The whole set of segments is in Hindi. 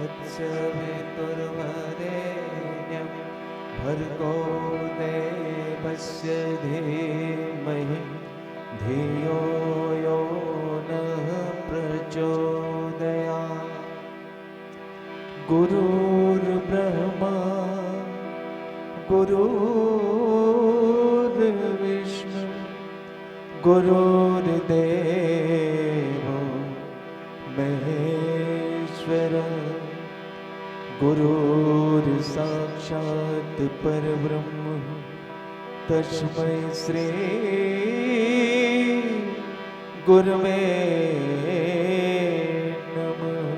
तत्सवितुर्वरेण्यं भर्गो देवस्य धीमहि धियो यो नः प्रचोदयात्। गुरुर्ब्रह्मा गुरुर्विष्णु गुरुर्देवो महेश्वर गुरुर्साक्षात् परब्रह्म तस्मै श्री गुरवे नमः।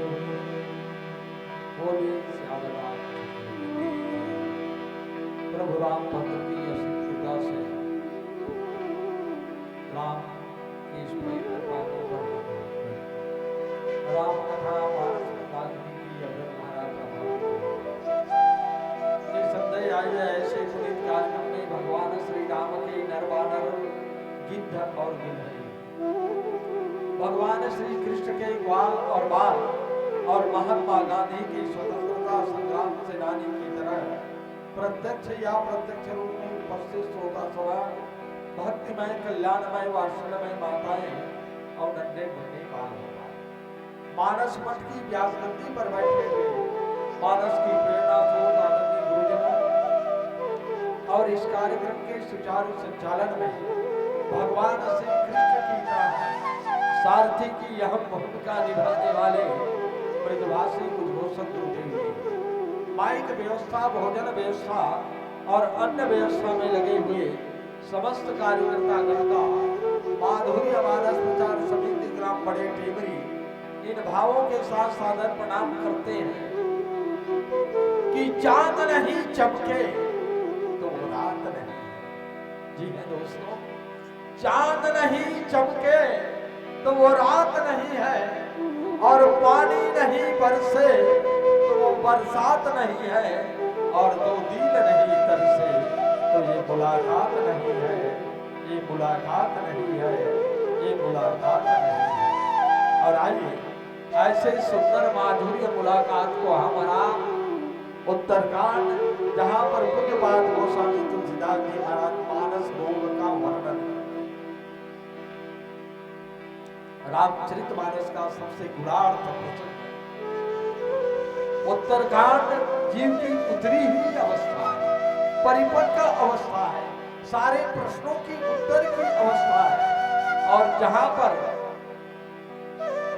प्रभु राम भद्र की असीम कृपा से राम की इस पवित्र पावन पर राम कथा मानस वाल्मीकि की अभ्र महाराज ये संदेह आई है ऐसे पुनीत कार्यक्रम में भगवान श्री राम के नरवानर गिद्ध और गिलहरी, भगवान श्री कृष्ण के ग्वाल और बाल और महात्मा गांधी की स्वतंत्रता संग्राम सेनानी की तरह प्रत्यक्ष या प्रत्यक्ष रूप में उपस्थित श्रोता सभा भक्तिमय कल्याणमय वात्सल्यमय माताएं और नन्हे मुन्ने बाल मानस मठ की व्यासगद्दी पर बैठे हुए मानस की प्रेरणा स्रोत आदरणीय गुरुजनों और इस कार्यक्रम के सुचारू संचालन में भगवान श्री कृष्ण की तरह सारथी की अहम भूमिका निभाने वाले मृदभाषी उद्घोषक गुरुदेव जी, माइक व्यवस्था भोजन व्यवस्था और अन्य व्यवस्था में लगे हुए समस्त कार्यकर्ता गण का माधुर्य मानस प्रचार समिति ग्राम बड़े टेमरी इन भावों के साथ सादर प्रणाम करते हैं कि चांद नहीं चमके तो रात नहीं। जी है दोस्तों, चांद नहीं चमके तो वो रात नहीं है और पानी नहीं बरसे तो वो बरसात नहीं है और दो दिल नहीं तरसे तो ये मुलाकात नहीं है, ये मुलाकात नहीं है, ये मुलाकात नहीं है। और आइए ऐसे सुंदर माधुर्य मुलाकात को हमारा उत्तरकांड जहां पर पूज्यपाद गोस्वामी तुलसीदास जी महाराज मानस भोग का वर्णन, रामचरितमानस का सबसे गुणार्थ प्रसंग, उत्तरकांड जीव की उतरी हुई अवस्था है, परिपक्व अवस्था है, सारे प्रश्नों की उत्तर की अवस्था है। और जहां पर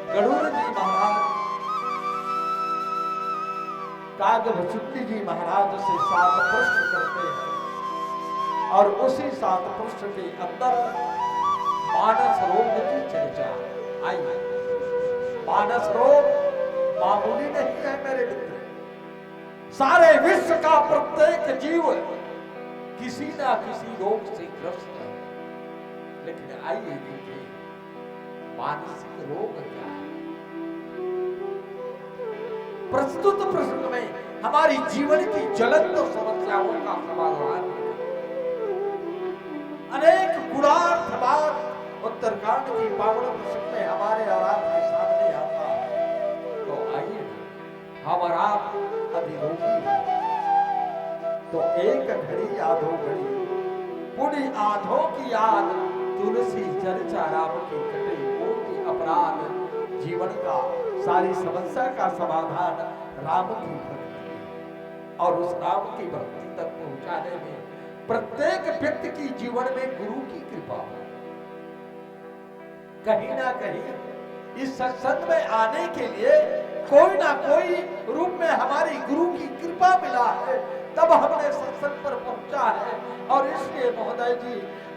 गरुड़ जी महाराज कागभचुंडी जी महाराज से 7 प्रश्न करते हैं और उसी 7 प्रश्न के अंदर मानस रोग की चर्चा आई। मानस रोग मामूली नहीं है मेरे मित्र, सारे विश्व का प्रत्येक जीव किसी ना किसी रोग से ग्रस्त है। लेकिन आइए देखिए मानसिक रोग क्या है। प्रस्तुत प्रसंग में हमारी जीवन की ज्वलंत समस्याओं का समाधान, अनेक गुणार्थ बात उत्तरकांड की पावन प्रसंग में हमारे और आपके सामने आता है। तो आइए ना, हम और आप अधिरोगी तो एक घड़ी आधो घड़ी पुण्य आधो की याद, तुलसी चर्चा राम की कटे कोटि अपराध। जीवन का सारी समस्या का समाधान राम की भक्ति और उस राम की भक्ति तक पहुंचाने में प्रत्येक व्यक्ति की जीवन में गुरु की कृपा हो। कहीं ना कहीं इस सत्संग में आने के लिए कोई ना कोई रूप में हमारी गुरु की कृपा मिला है, तब हमने सत्संग पर पहुंचा है। और इसलिए महोदय जी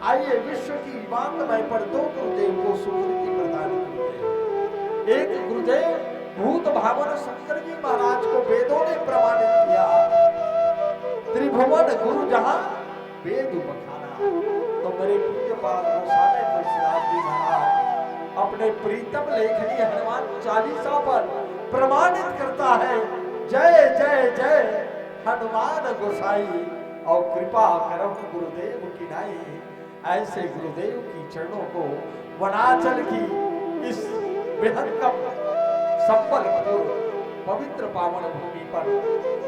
आइए विश्व की बांधमय पर 2 गुरुदेव को स्वीकृति प्रदान करते हैं। एक गुरुदेव भूत भावन शंकर जी महाराज को वेदों ने प्रमाणित किया, त्रिभुवन गुरु जहां वेद बखाना। तो मेरे पूज्यपाद गोस्वामी तुलसीदास जी महाराज अपने प्रीतम लेखनी हनुमान चालीसा पर प्रमाणित करता है, जय जय जय हनुमान गोसाई और कृपा करम गुरुदेव की नाई। ऐसे गुरुदेव की चरणों को वनाचल की इस बृहत्तम संबलपुर पवित्र पावन भूमि पर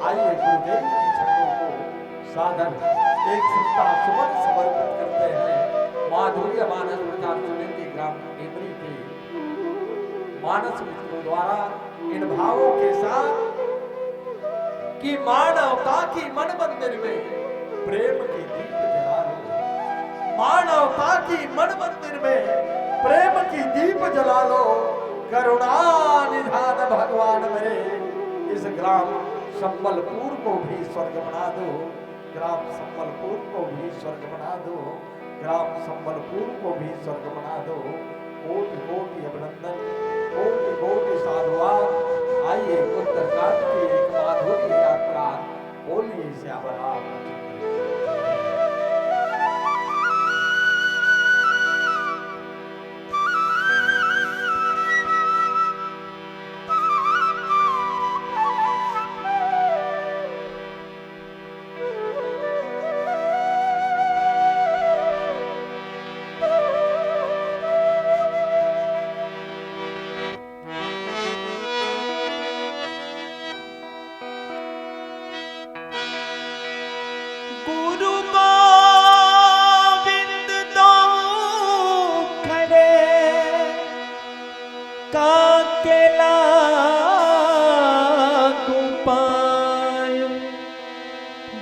आइए गुरुदेव की छठों को साधन एक सप्ताह सुमन समर्पित करते हैं। माधुर्य मानस प्रचार सुनेंगे ग्राम टेमरी के मानस मित्रों द्वारा इन भावों के साथ कि मानवता की मन मंदिर में प्रेम की दीप जला लो, मानवता की मन मंदिर में प्रेम की दीप जला लो, करुणा निधान भगवान मेरे इस ग्राम संबलपुर को भी स्वर्ग बना दो, ग्राम संबलपुर को भी स्वर्ग बना दो, ग्राम संबलपुर को भी स्वर्ग बना दो। कोटि कोटि अभिनंदन, कोटि कोटि साधुवाद। आइए उत्तरकांड की एक माधुर्य यात्रा बोलिए श्याम राम।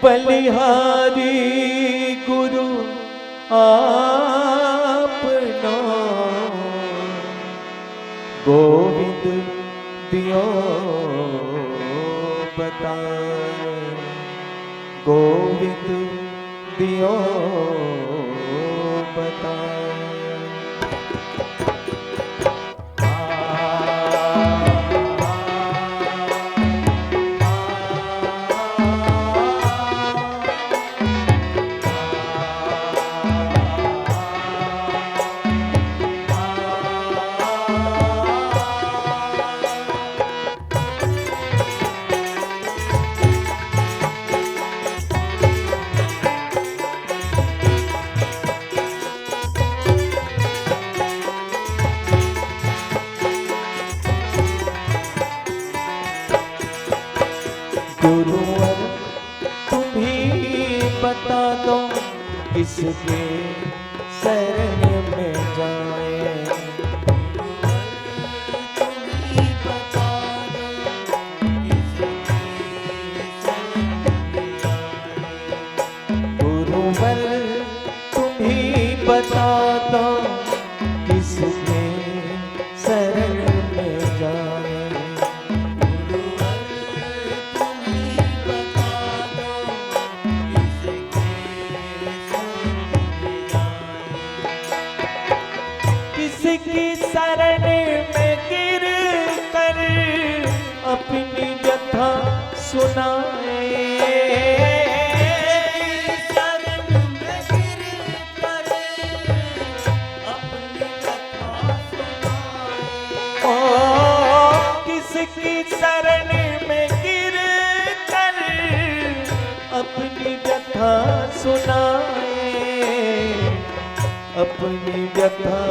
बलिहारी गुरु आपना गोविंद दियो बताए, गोविंद दियो बताए। गुरुवर तुम्ही बता दो किसके शरण में जाए, तुम्ही बता दो किसके शरण में जाए। गुरुवर तुम्ही बता दो किसके शरण में जाए। किसकी शरण में गिर कर अपनी व्यथा सुनाए, शरण में गिर कर अपनी व्यथा सुनाए। ओ किसकी शरण में गिर कर अपनी व्यथा सुनाए, अपनी व्यथा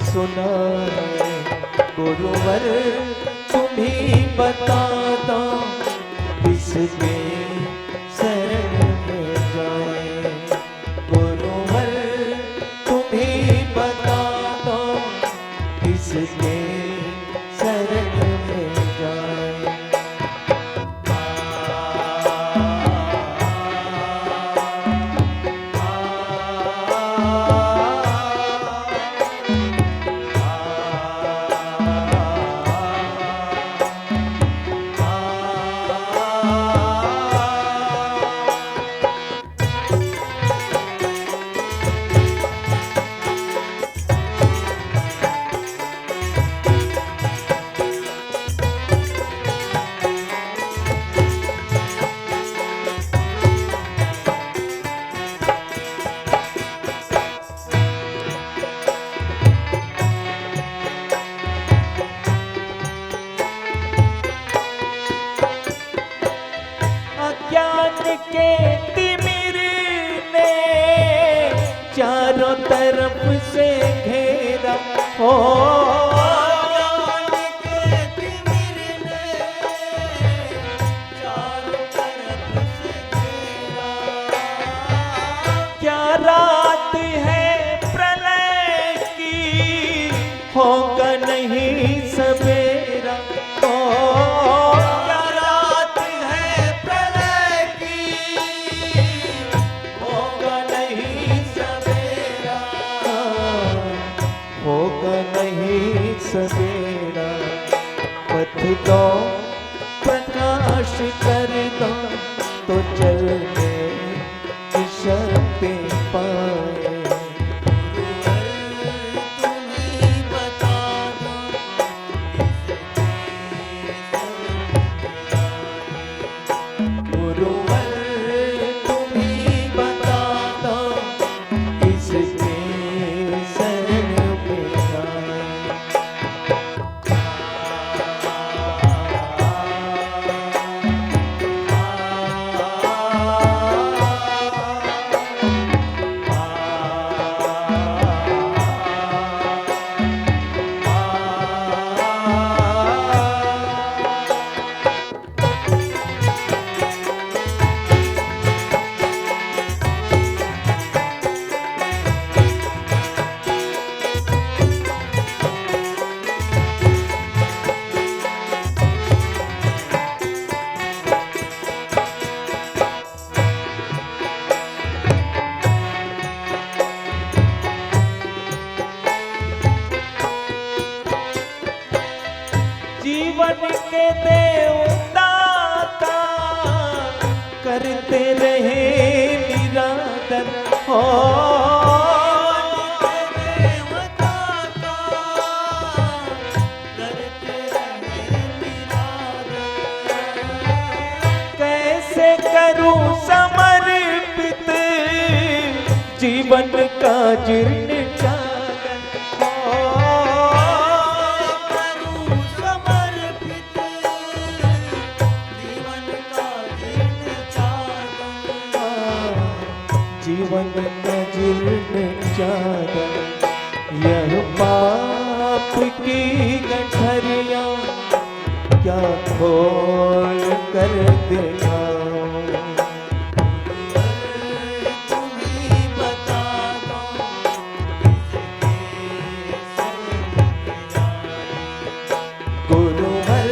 सुनाए। गुरुवर तुम्ही बता दो किसके शरण में जाए। गुरुवर तुम्ही बता दो किसके शरण में जाए। के तिमिर ने चारों तरफ से घेरा हो, ज्ञान के तिमिर ने प्रकाश कर दो तो चलने की शक्ति पाए। गुरुवर तुम ही बता दो किसके शरण में जाए। जीवन के देवदाता करते रहे निरादर हो। कैसे करूं समर्पित जीवन का जीर्ण चादर जीवन का जीर्ण चादर। यह पाप की गठरिया क्या खोल कर दिखाऊं। गुरुवर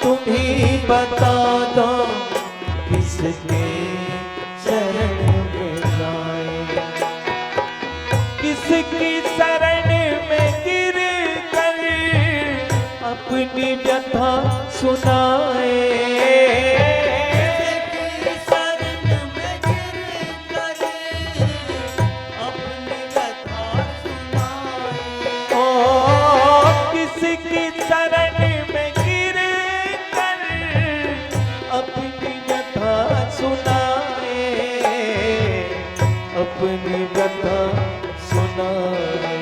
तुम ही बता दो किसके शरण में जाए। किसकी शरण में गिर कर अपनी व्यथा सुनाए। किसकी शरण में गिर कर अपनी व्यथा सुनाए। अपनी व्यथा सुनाए।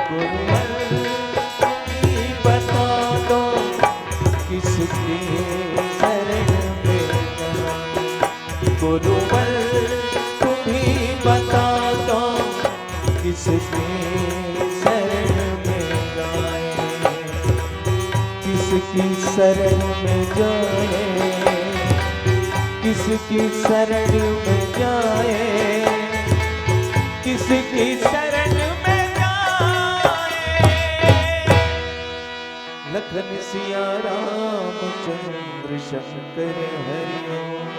गुरुवर तुम ही बता दो किसकी शरण में जाए। गुरुवर तुम ही बता दो किसकी शरण में जाए। किसकी शरण में जाए। किसकी शरण में जाए। किसकी शरण में जाए। लखन सिया राम चंद्र शंकर हरि ओम।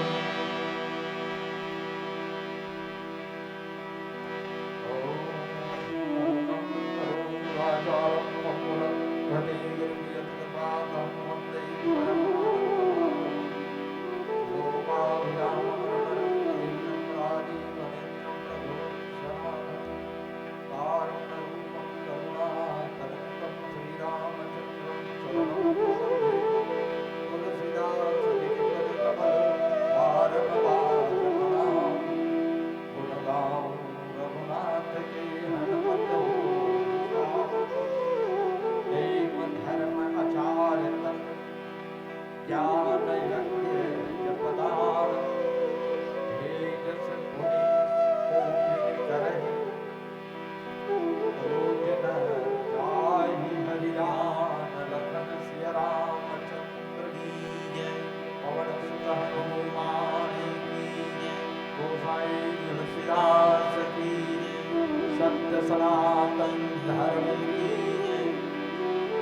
सत्य सनातन धर्म की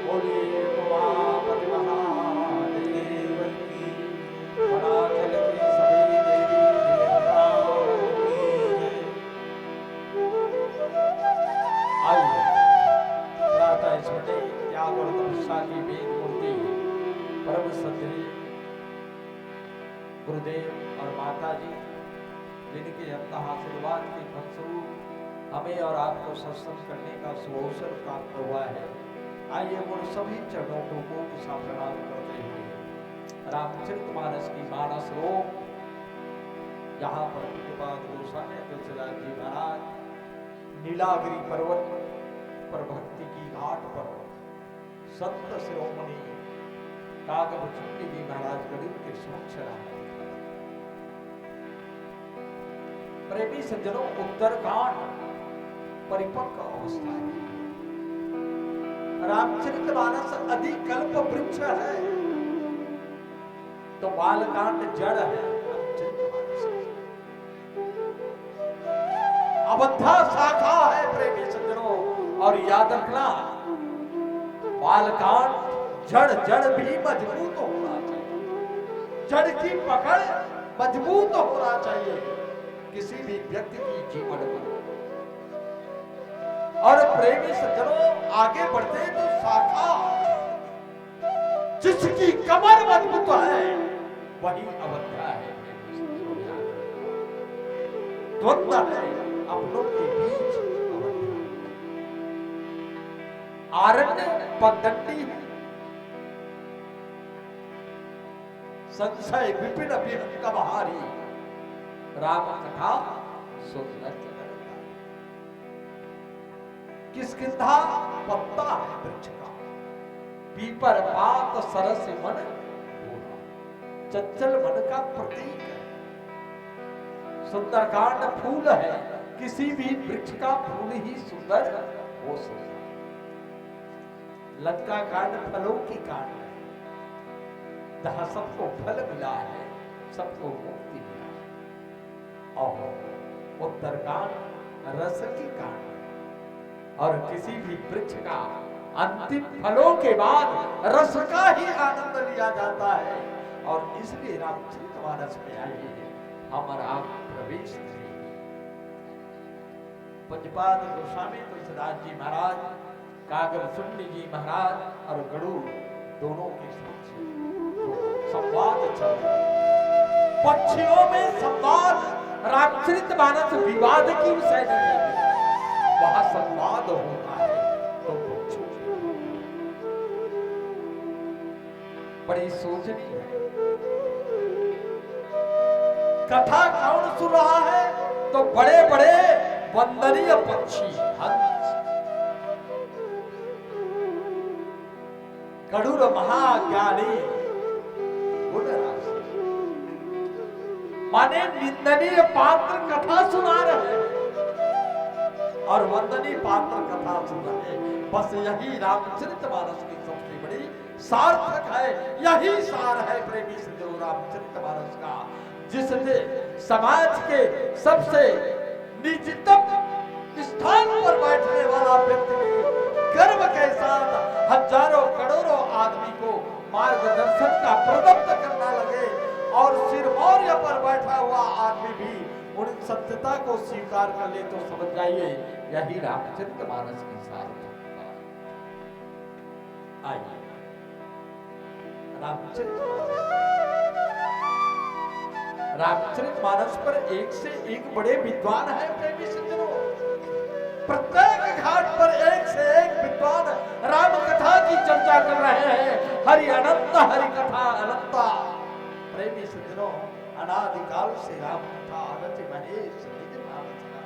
बोलिए उमापति महादेव की। मनाचल की सभी देवी देवताओं की जय। आइए प्रातः स्मृति त्याग और तपस्या की वेद मूर्ति परम सत्य गुरुदेव और माता जी जिनके अंतः आशीर्वाद के फलस्वरूप हमें और आपको सत्संग करने का सुअवसर प्राप्त हुआ है। आइए उन सभी चरणों को कोटि सा प्रणाम करते हुए रामचरितमानस की मानस रोग यहाँ पर पूज्यपाद गोस्वामी तुलसीदास जी महाराज नीलागिरी पर्वत पर भक्ति की घाट पर संत शिरोमणि कागभूषण जी महाराज गरीब के समक्ष रहा। प्रेमी सज्जनों, उत्तरकांड परिपक्व अवस्था है। रामचरितमानस अधिकल्प वृक्ष है तो बालकांड जड़ है। रामचरितमानस अबद्धा शाखा है प्रेमी सज्जनों, और याद रखना बालकांड जड़ भी मजबूत होना चाहिए। जड़ की पकड़ मजबूत होना चाहिए किसी भी व्यक्ति की जीवन पर। और प्रेमी सज्जनों, आगे बढ़ते तो शाखा जिसकी कमर मजबूत है वही अबद्धा है। द्वंद्व है अपनों के बीच अबद्धा। आरण्य पगडंडी है, संशय विपिन विहंग बहारी, राम कथा सुंदर किसकिंधा पत्ता है वृक्ष का, पीपर पात सरस मन बोला, चंचल मन का प्रतीक है। सुंदरकांड फूल है, किसी भी वृक्ष का फूल ही सुंदर हो सकता है। लंका कांड फलों की कांड है, जहां सबको फल मिला है, सबको मुक्ति मिला है। और उत्तरकांड रस की कांड है, और किसी भी वृक्ष का अंतिम फलों के बाद रस का ही आनंद लिया जाता है। और इसलिए रामचरितमानस में आइए हमारा प्रवेश करेंगे। पूज्यपाद गोस्वामी तुलसीदास जी महाराज, कागभूषण जी महाराज और गरुड़ दोनों के संवाद चल रहा है। पक्षियों में संवाद। रामचरितमानस विवाद की विषय नहीं है, वहां संवाद होता है तो पक्षियों बड़ी सोचनी है। कथा कौन सुन रहा है तो बड़े बड़े वंदनीय पक्षी हंस। गरुड़ महाज्ञानी गुणराशि, माने निंदनीय पात्र कथा सुना रहे और वंदनीय पात्र कथा सुन रहे। बस यही रामचरितमानस की सबसे बड़ी सार्थक है, यही सार है प्रेमी सज्जनों रामचरितमानस का, जिसने समाज के सबसे निचतम स्थान पर बैठने वाला व्यक्ति गर्व के साथ हजारों करोड़ों आदमी को मार्गदर्शन का प्रदत्त करना लगे, और सिरमौर्य पर बैठा हुआ आदमी भी उन सत्यता को स्वीकार कर ले तो समझ जाइए यही रामचरितमानस की सार्थकता। आइए रामचरितमानस पर एक से एक बड़े विद्वान है प्रेमी सज्जनों। प्रत्येक घाट पर एक से एक विद्वान राम कथा की चर्चा कर रहे हैं। हरि अनंत, हरि कथा अनंता। प्रेमी सज्जनों, अनादिकाल से राम कथा अनंत महेश निज मानस का।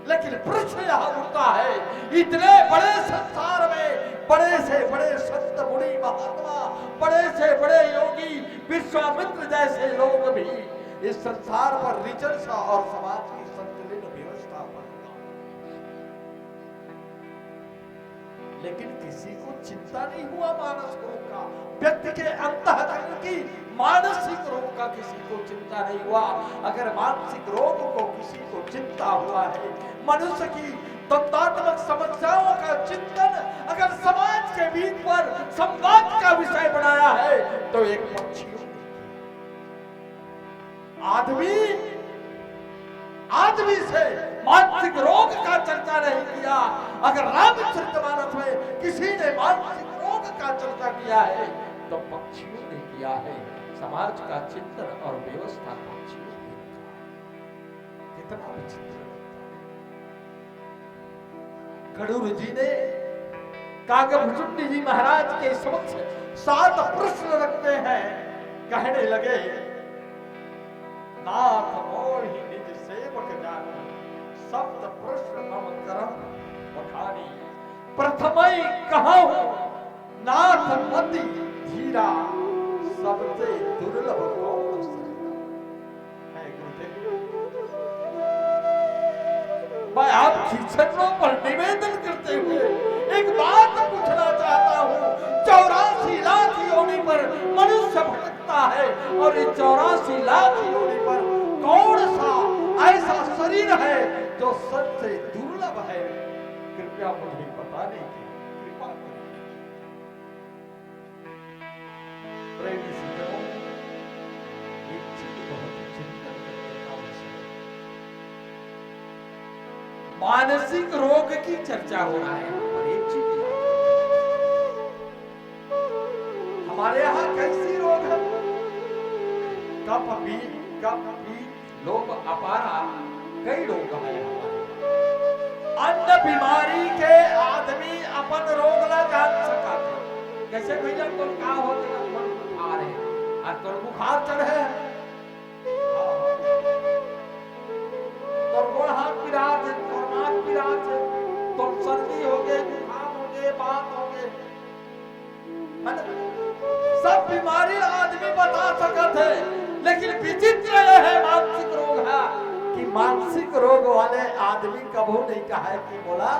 लेकिन प्रश्न यहां उठता है, इतने बड़े संसार में बड़े से बड़े संत मुनि महात्मा, बड़े से बड़े योगी, विश्वामित्र जैसे लोग भी इस संसार पर रिचर्स और समाज की संतुलित व्यवस्था पर, लेकिन किसी को चिंता नहीं हुआ मानस रोग का। व्यक्ति के अंतःकरण की मानसिक रोग का किसी को चिंता नहीं हुआ। अगर मानसिक रोग को किसी को चिंता हुआ है, मनुष्य की द्वंद्वात्मक समस्याओं का चिंतन अगर समाज के बीच पर संवाद का विषय बनाया है तो एक पक्षियों आदमी से मानसिक रोग का चर्चा नहीं किया। अगर रामचरितमानस में किसी ने मानसिक रोग का चर्चा किया है तो पक्षियों ने किया है। समाज का चिंतन और व्यवस्था पक्षी कितना विचित्र लगता है। गरुड़ जी ने काकभुचुंडी जी महाराज के समक्ष 7 प्रश्न रखते हैं। कहने लगे, नाथ मोहि निज सेवक जानी, सप्त प्रश्न मम करम बखानी। प्रथमई कहूं नाथ मति धीरा, सबसे दुर्लभ कौन सरीरा। है गुरुदेव, मैं आपकी चरणों पर निवेदन करते हुए एक बात पूछना चाहता हूँ। 84 लाख योनि पर मनुष्य भटकता है और इस 84 लाख योनि पर कौन सा ऐसा शरीर है जो सबसे दुर्लभ है? कृपया मुझे बताने की कृपा करें। प्रेमी सज्जनों, एक चीज बहुत चिंतन करने का विषय है। मानसिक रोग की चर्चा हो रहा है यहाँ पर। एक चीज हमारे यहाँ कैसी रोग है? कफ भी लोग अपारा, कई रोग है हमारे। अन्न बीमारी के आदमी अपन रोग ला जान सका थे। कैसे भैया तुम का होते ना तुम बुखार है और तुम बुखार चढ़े तुम गोड़ हाथ पिरात है, तुम नाक पिरात है, तुम सर्दी हो गए, जुकाम हो गए, बात हो गए, सब बीमारी आदमी बता सकते है। लेकिन विचित्र यह है मानसिक रोग है कि मानसिक रोग वाले आदमी कभी नहीं कहा है कि बोला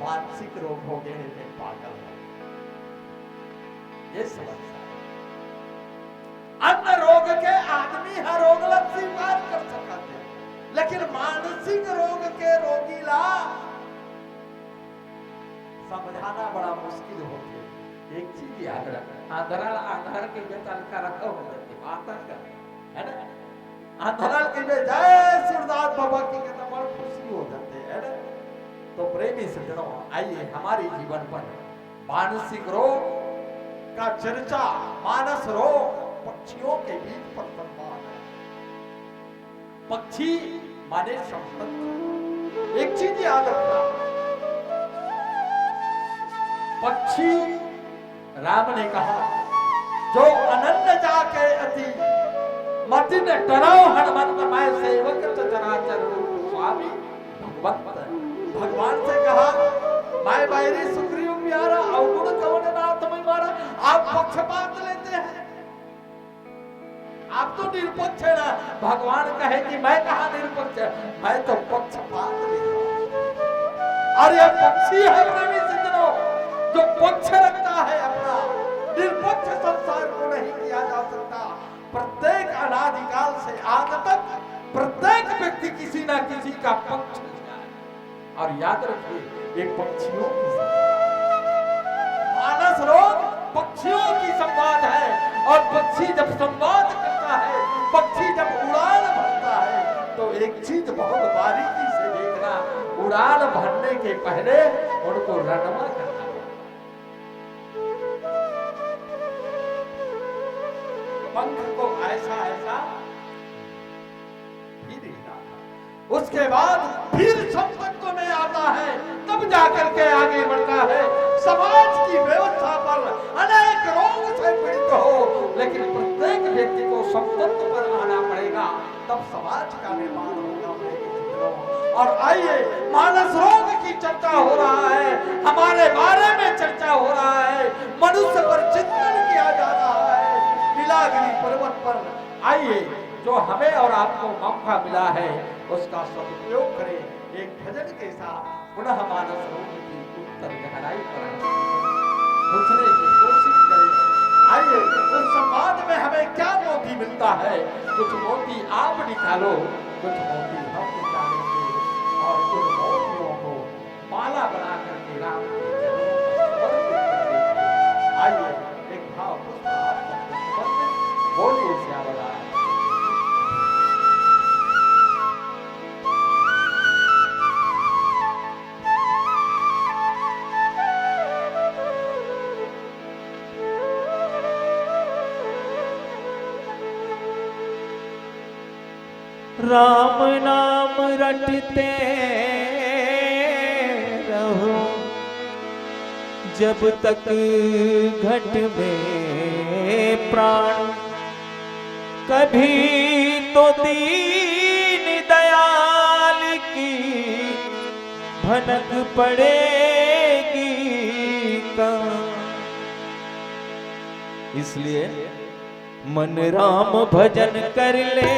मानसिक रोग हो गए हैं, पागल है। ये समस्या है। अन्य रोग के आदमी हर रोग लग स्वीकार कर सकते हैं, लेकिन मानसिक रोग के रोगी ला समझाना बड़ा मुश्किल हो गया। एक चीज याद रखना, आंधरा के बेताल का रखा हो जाती आता है ना, आंधरा के बे जय सूरदास बाबा की कहता बड़ खुशी हो जाते है ना। तो प्रेमी सज्जनों, आइए हमारे जीवन पर मानसिक रोग का चर्चा, मानस रोग पक्षियों के बीच पर सम्मान है। पक्षी माने संपत्ति। एक चीज याद रखना, पक्षी राम ने कहा जो अनन्य जाके अति मतिन डराओ हनुमंत मैं सेवक चराचर स्वामी भगवंत। भगवान से कहा मैं बैरी सुग्रीव प्यारा अवगुण कवन नाथ में मारा। आप पक्षपात लेते हैं, आप तो निरपक्ष है ना। भगवान कहे कि मैं कहा निरपक्ष है, मैं तो पक्षपात लेता हूं। और यह पक्षी है प्रेमी सज्जनों जो पक्ष रखता है अपना। निरपक्ष संसार को नहीं किया जा सकता। प्रत्येक अनादिकाल से आज तक प्रत्येक व्यक्ति किसी ना किसी का पक्ष लिया है। और याद रखिए ये पक्षियों की मानस रोग पक्षियों की संवाद है। और पक्षी जब संवाद करता है, पक्षी जब उड़ान भरता है, तो एक चीज बहुत बारीकी से देखना, उड़ान भरने के पहले उनको रणमा करना। पंख को ऐसा ऐसा फिर हिलाता, उसके बाद फिर संपर्क में आता है, तब जाकर के आगे बढ़ता है। समाज की व्यवस्था पर अनेक रोग से पीड़ित हो, लेकिन प्रत्येक व्यक्ति को संपर्क पर आना पड़ेगा, तब समाज का निर्माण होगा। और आइए मानस रोग की चर्चा हो रहा है, हमारे बारे में चर्चा हो रहा है, मनुष्य पर चिंतन किया जा रहा है। नीलागिरी पर्वत पर आइए, जो हमें और आपको मौका मिला है उसका सदुपयोग करें। एक भजन के साथ पुनः मानस रोग की उत्तर गहराई पर पूछने की कोशिश करें। आइए उस संवाद में हमें क्या मोती मिलता है। कुछ मोती आप निकालो, कुछ मोती हम निकालेंगे और उन मोतियों को माला बना करके राम के चरणों में समर्पित कर देंगे। आइए एक भाव बोलिए श्यामला। राम नाम रटते रहो जब तक घट में प्राण, कभी तो दीन दयाल की भनक पड़ेगी कहाँ। इसलिए मन राम भजन कर ले,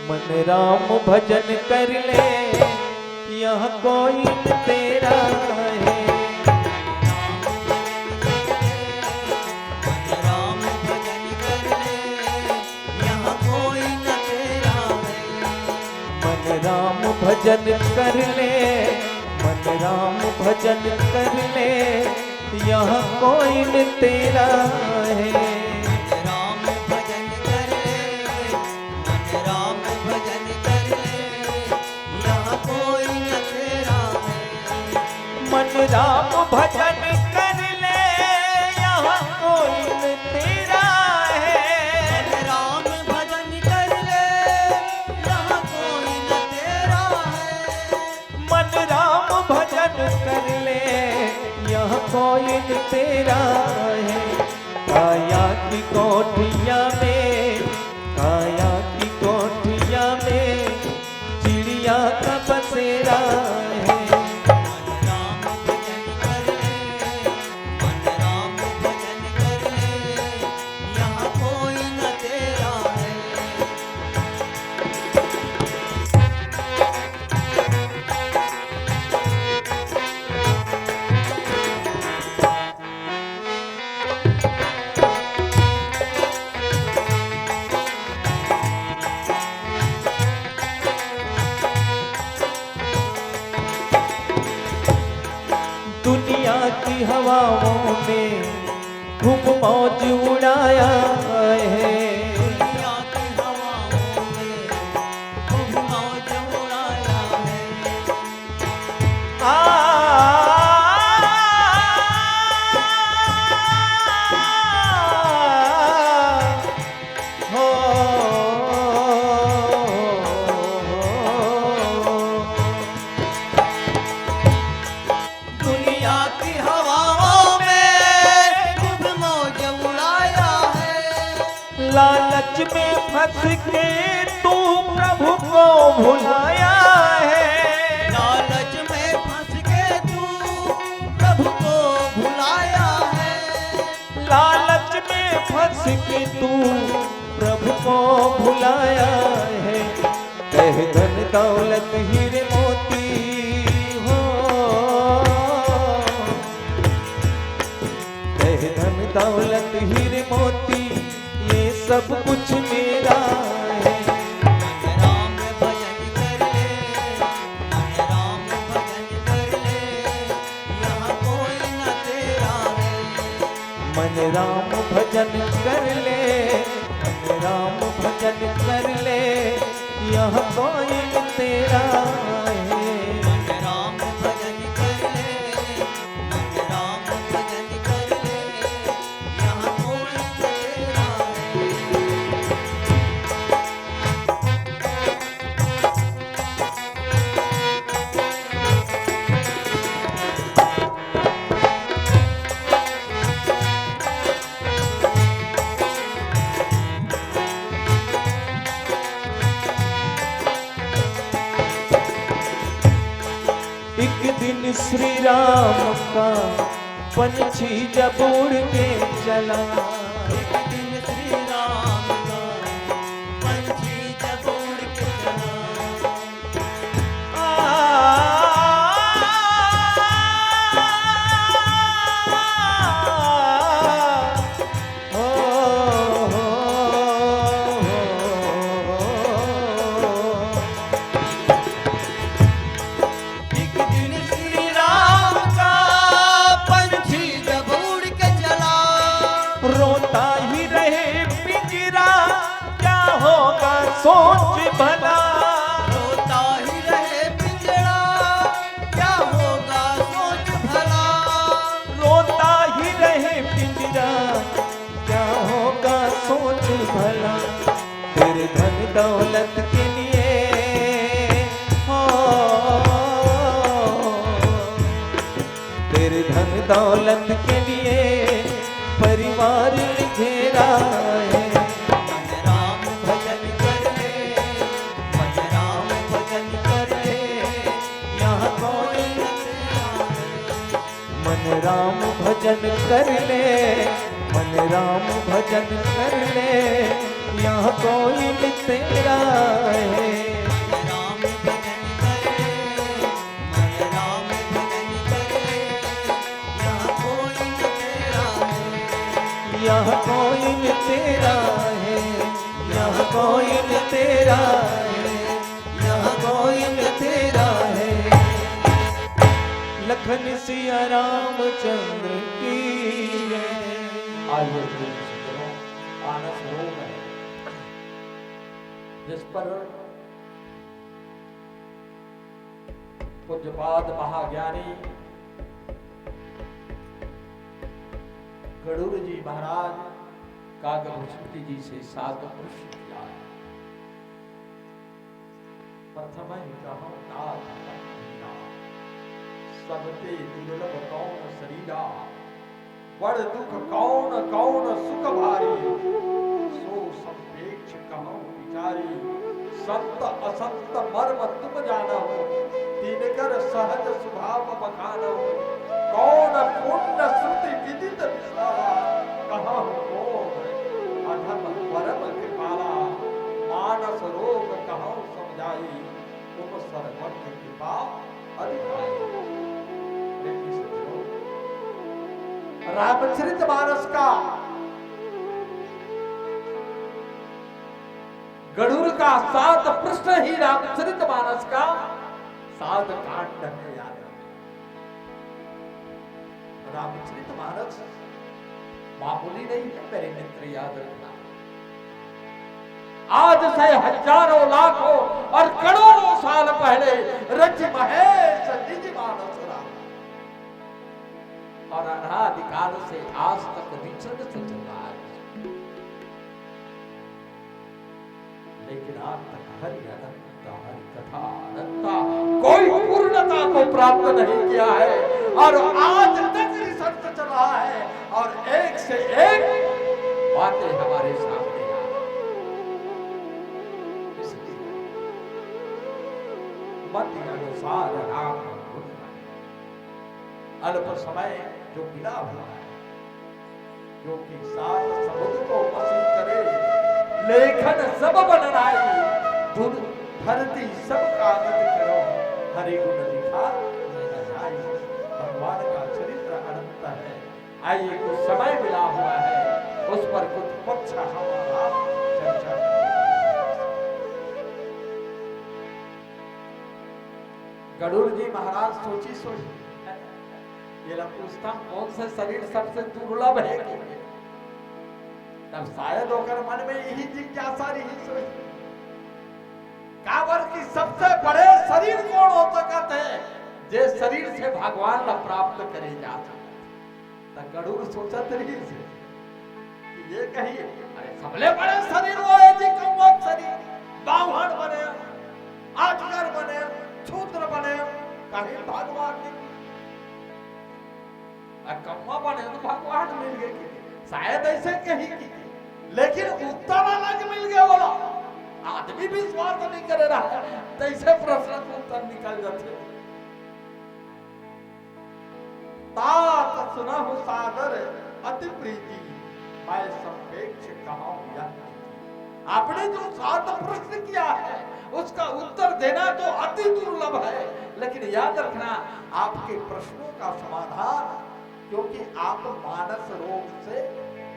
मन राम भजन कर ले, यह कोई न तेरा है। राम भजन कर ले, मन राम भजन कर ले, यहाँ कोई न तेरा है। राम भजन कर ले, मन राम भजन कर ले, यहाँ कोई न तेरा है। मन राम भजन कर ले, यहाँ कोई न तेरा है। राम भजन कर ले, यहाँ कोई न तेरा है। मन राम भजन कर ले, यहाँ कोई न तेरा है। काया की कोठिया में, काया की कोठिया में चिड़िया का बसेरा है। मन राम भजन कर ले, मन राम भजन कर ले, यहाँ कोई न तेरा है। दुनिया की हवाओं में खूब मौज उड़ाया है। दुनिया की हवाओं में खूब मौज उड़ाया है। हो दुनिया की हवाओं में खूब मौज उड़ाया है। लालच में फंस के तू प्रभु को भुलाया है। लालच में फंस के तू प्रभु को भुलाया है। लालच में फंस के तू प्रभु को भुलाया है। कह धन दौलत हीरे मोती हो, कह धन दौलत हीरे मोती ये सब कुछ मेरा है। मन राम भजन कर ले, मन राम भजन कर ले, यहाँ कोई न तेरा है। मन राम भजन कर ले, मन राम भजन कर ले, यह कोई न तेरा है। मन राम भजन कर ले, मन राम भजन कर ले, यहाँ कोई न तेरा है। एक दिन श्री राम का पंछी जब उड़ के चला, एक दिन श्री राम का पंछी जब उड़ के चला। एक दिन श्री राम का पंछी जब उड़ के चला। रोता ही रहे पिंजरा, क्या होगा सोच भला। रोता ही रहे पिंजरा, क्या होगा सोच भला। रोता ही रहे पिंजरा, क्या होगा सोच भला। तेरे धन दौलत के लिए दौलत के लिए परिवार घेरा है। मन राम भजन कर ले, मन राम भजन कर ले, यहाँ कोई न तेरा है। मन राम भजन कर ले, मन राम भजन कर ले, यहाँ कोई न तेरा है। मन राम भजन कर ले, मन राम भजन कर ले, यहाँ कोई न तेरा है। यहाँ कोई न तेरा है, यहाँ कोई न तेरा है, यहाँ कोई न तेरा है। लखन सिया रामचंद्र की जय। आइए प्रेमी सज्जनों, मानस रोग है जिस पर पूज्यपाद महाज्ञानी गरुड़ जी महाराज कागभूषण जी से 7 प्रश्न किया है। प्रथम ही कहूं नाथ मीरा, सबते दुर्लभ कौन शरीरा, बड़ दुख कौन कौन सुख भारी, सो संपेक्ष कहूं विचारी, संत असंत मर्म तुम जानो, तिनकर सहज स्वभाव बखानो, कौन पुण्य श्रुति विदित विसारा, कहूं कौन अधम परम कृपाला, मानस रोग कहूं समझाई, तुम सर्वज्ञ कृपा अधिकारी। रामचरित मानस का गरुड़ का 7 प्रश्न ही रामचरित मानस का 7 कांड है। याद रामचरित मानस मामूली नहीं है मेरे मित्र, याद रखना। आज से हजारों लाखों और करोड़ों साल पहले रच महेश निज मानस राम, और अनादिकाल से आज तक विचरण से चल रहा है। लेकिन आज तक हरि अनंता, हरि कथा अनंता कोई पूर्णता को प्राप्त नहीं किया है, और आज तक रिसर्च चल रहा है, और एक से एक बातें हमारे सामने आ रही। मत अनुसार राम गुण अल्प समय जो मिला हुआ है, जो कि 7 समुद्र को पसंद करे, लेखन सब बननाई, धुन धरती सब कागज करो, हरि गुण लिखा न जाई। भगवान का चरित्र अनंत है। आइए कुछ समय मिला हुआ है, उस पर कुछ पक्ष हमारा चर्चा। गरुड़ जी महाराज सोची ये पूछता कौन सा शरीर सबसे दुर्लभ है, तब शायद होकर मन में यही जिज्ञासा रही सोच, काबर की सबसे बड़े शरीर कौन हो सकते हैं, जे शरीर से भगवान ला प्राप्त करे जा सकता। तब गरुड़ सोचत रही से कि ये कही अरे सबले बड़े शरीर वो है जी, कौन शरीर, बावहन बने, आजगर बने, शूद्र बने, कहीं भगवान की कम्मा बने तो भगवान मिल गए, शायद ऐसे कही की, लेकिन उत्तर अलग मिल गया। बोला आदमी भी स्वार्थ नहीं करे रहा, तैसे प्रश्न को उत्तर निकल जाते। तात सुनहु सादर अति प्रीति, मैं संपेक्ष कहूं यह। आपने जो 7 प्रश्न किया है उसका उत्तर देना तो अति दुर्लभ है, लेकिन याद रखना आपके प्रश्नों का समाधान, क्योंकि आप मानस रोग से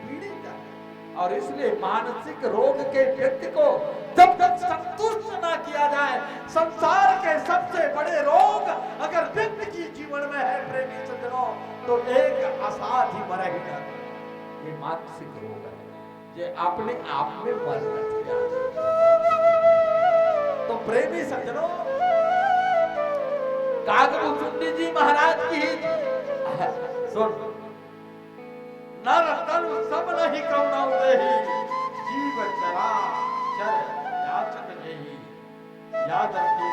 पीड़ित हैं, और इसलिए मानसिक रोग के व्यक्ति को जब तक संतुष्ट ना किया जाए, संसार के सबसे बड़े रोग अगर व्यक्ति की जीवन में है प्रेमी सज्जनों, तो एक असाध्य मरेगा। ये मानसिक रोग है, ये अपने आप में मर गया। तो प्रेमी सज्जनों, कागभूषण जी महाराज की सुन, नर तनु सब नहीं करुणा उदेही, जीव चरा चर याचक जेही। याद रखिए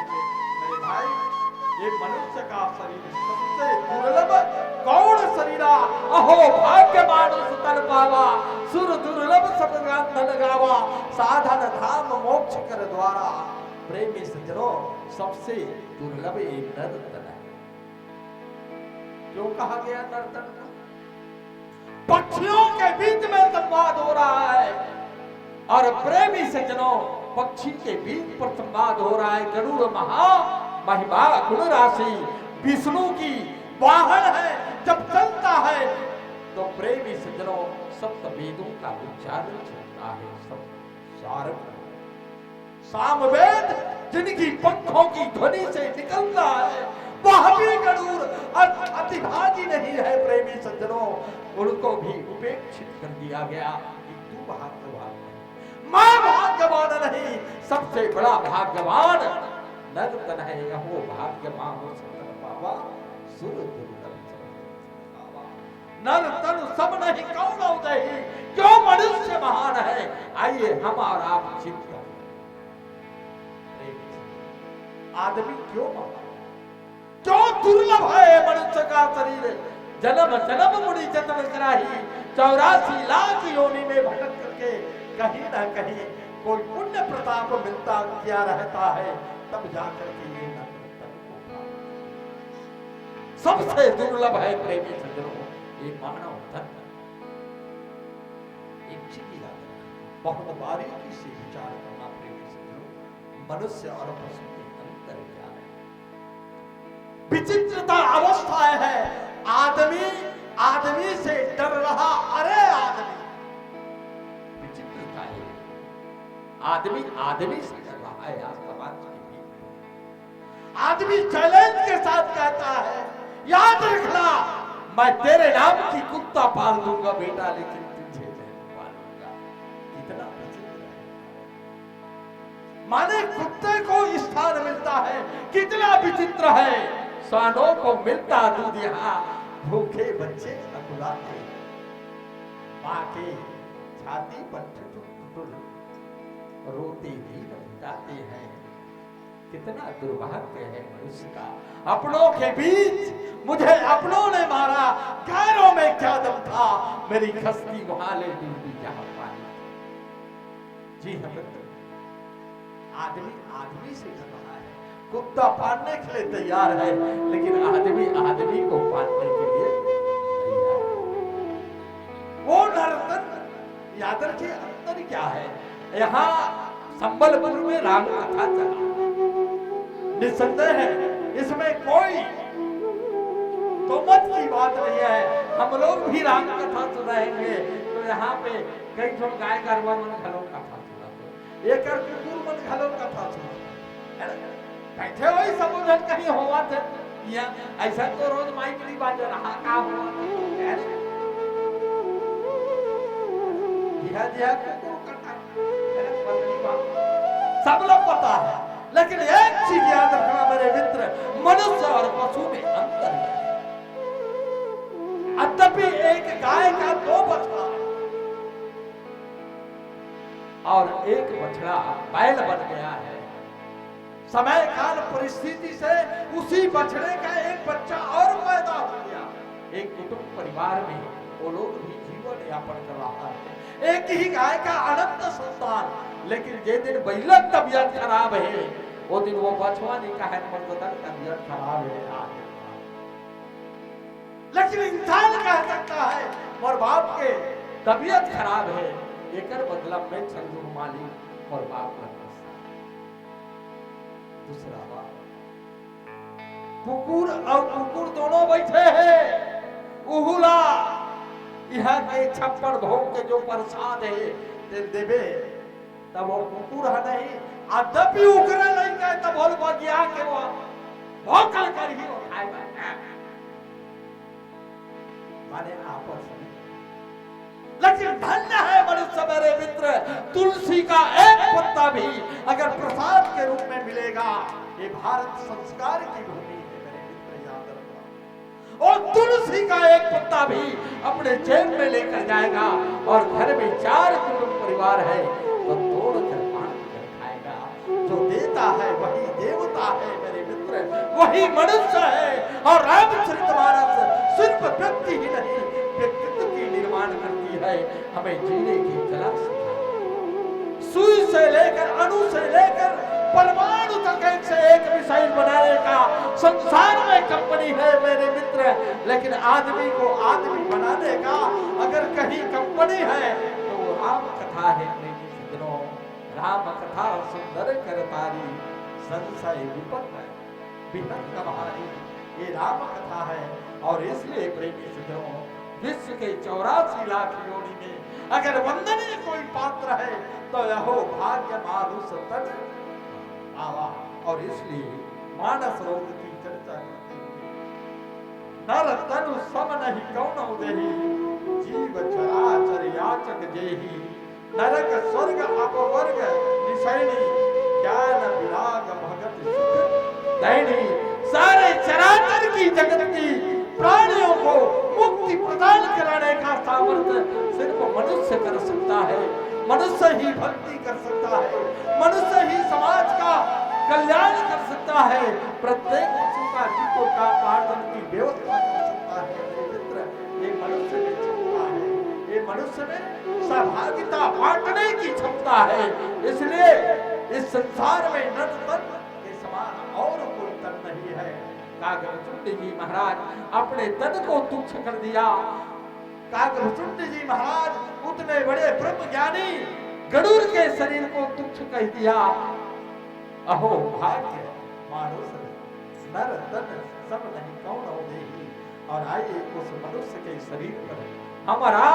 मेरे भाई, ये मनुष्य का शरीर सबसे दुर्लभ गौण शरीरा, अहो भाग्यवान तन पावा, सुर दुर्लभ सब धन गावा, साधन धाम मोक्ष कर द्वारा। प्रेमी सज्जनों, सबसे दुर्लभ एक नर्तन है। क्यों कहा गया नर्तन? पक्षियों के बीच में संवाद हो रहा है, और प्रेमी सज्जनों, पक्षी के बीच पर संवाद हो रहा है। गरुड़ महा महिमा गुण राशि, विष्णु की वाहन है, जब चलता है तो प्रेमी सज्जनों सप्त वेदों का उच्चारण चलता है। सब सारंग सामवेद जिनकी पंखों की ध्वनि से निकलता है, वह भी गरुड़ अतिभागी नहीं है। प्रेमी सज्जनों, उनको भी उपेक्षित कर दिया गया कि तू भाग्यवान नहीं, मैं भाग्यवान नहीं, सबसे बड़ा भाग्यवान नर्तन है। यहो भाग्यवान सतन पावा, सुर दुर्लभ पावा। नर्तन सब नहीं कौन उदयी, क्यों मनुष्य महान है। आइए हम और आप चिंतन, आदमी क्यों महान, क्यों दुर्लभ है मनुष्य का शरीर। जन्म जन्म मुनि जन्म कराही, 84 लाख योनि में भटक करके कहीं ना कहीं कोई पुण्य प्रताप मिलता क्या रहता है, तब जाकर के ये नर्तन को प्राप्त। सबसे दुर्लभ है प्रेमी सज्जनों ये मानव धन। एक चीज याद रखना, बहुत बारीकी से विचार करना प्रेमी सज्जनों, मनुष्य और पशु के अंतर क्या है। विचित्रता अवस्था है, आदमी से डर रहा। अरे आदमी, विचित्रता है, आदमी से डर रहा है। आज समाज की आदमी चैलेंज के साथ कहता है, याद रखना मैं तेरे नाम की कुत्ता पाल दूंगा बेटा, लेकिन तुझे नहीं पालूंगा। कितना विचित्र है, माने कुत्ते को स्थान मिलता है। कितना विचित्र है, स्वानों को मिलता दूध, यहाँ भूखे बच्चे अकुलाते, माँ के छाती पर ठुठुर रोते ही बिताते हैं। कितना दुर्भाग्य है मनुष्य का। अपनों के बीच मुझे अपनों ने मारा, गैरों में क्या दम था, मेरी खस्ती वहां ले डूबी जहां पानी। जी हाँ, आदमी से डर रहा है, कुत्ता पालने के लिए तैयार है, लेकिन आदमी को पालने के लिए तैयार है। वो नर्तन याद रखिए, अंतर क्या है। यहाँ संबलपुर में राम कथा चला, निसंदेह है, इसमें कोई तोमत की बात नहीं है। हम लोग भी राम कथा सुनाएंगे तो यहाँ पे कई जो गाय गरबा मन घलों कथा सुना, एक कुकुर मन घलों कथा सुना, बैठे हुए संबोधन कहीं हुआ थे या ऐसा तो रोज माइक नहीं बाज रहा, का हुआ कुकुर कथा सब लोग पता है। लेकिन एक चीज याद रखना मेरे मित्र, मनुष्य और पशु में अंतर है। अद्यपि एक गाय का 2 बछड़ा और एक बछड़ा बैल बन गया है। समय काल परिस्थिति से उसी बछड़े का एक बच्चा और पैदा हो गया। एक कुटुंब परिवार में वो लोग भी जीवन यापन कर रहा है। एक ही गाय का अनंत संतान, लेकिन जे दिन बैलक तबियत खराब है, वो दिन वो बछवा नहीं कहे तबियत खराब है। लेकिन इंसान कह सकता है और बाप के तबियत खराब है, एक मतलब में चंदू मालिक और बाप का दूसरा बात। कुकुर और कुकुर दोनों बैठे हैं, उहुला यहाँ के छप्पड़ भोग के जो प्रसाद है तेल देवे, तब वो कुकुर है नहीं, अद्यपि उगरे नहीं कहे तब बोल बगिया के वो भोकल कर ही उठाएगा। माने आपस में। लेकिन धन्य है मनुष्य मेरे मित्र, तुलसी का एक पत्ता भी अगर प्रसाद के रूप में मिलेगा, ये भारत संस्कार की भूमि है मेरे मित्र, याद रखना। और तुलसी का एक पत्ता भी अपने जेब में लेकर जाएगा, और घर में 4 कुटुंब परिवार है तो तोड़ कर बांट कर खाएगा। जो देता है वही देवता है मेरे मित्र। वही मनुष्य है। और रामचरितमानस सिर्फ व्यक्ति ही नहीं, व्यक्तित्व की निर्माण करती है, हमें जीने की कला सिखाती। सुई से लेकर अणु से लेकर परमाणु तक एक से एक मिसाइल बनाने का संसार में कंपनी है मेरे मित्र, लेकिन आदमी को आदमी बनाने का अगर कहीं कंपनी है तो वो राम कथा है मेरे सज्जनों। राम कथा सुंदर करतारी, संशय विपन्न विहंग कहानी, ये राम कथा है। और इसलिए प्रेमी सज्जनों, विश्व के 84 लाख योनि में अगर वंदनीय कोई पात्र है तो यह हो भाग्य मानुष तन आवा। और इसलिए मानस रोग की चर्चा करते हुए, नर तनु सम नहीं कौन देहि, जीव चराचर याचक जेहि, नरक स्वर्ग अपवर्ग निशैनी, ज्ञान विराग भगत सुख दैनी। सारे चराचर की जगत की प्राणियों को मुक्ति प्रदान कराने का सामर्थ्य सिर्फ मनुष्य कर सकता है। मनुष्य ही भक्ति कर सकता है, मनुष्य ही समाज का कल्याण कर सकता है, प्रत्येक पशु का जीवों का पालन की व्यवस्था कर सकता है। मेरे मित्र, ये मनुष्य में क्षमता है, ये मनुष्य में सहभागिता बांटने की क्षमता है। इसलिए इस संसार में नर तन के समान और कोई तन नहीं है। कागभूषुंड जी महाराज अपने तन को तुच्छ कर दिया। कागभूषुंड जी महाराज उतने बड़े ब्रह्म ज्ञानी गरुड़ के शरीर को तुच्छ कह दिया। अहो भाग्य मानुष नर तन सब नहीं कौन देहि। और आइए उस मनुष्य के शरीर पर हमारा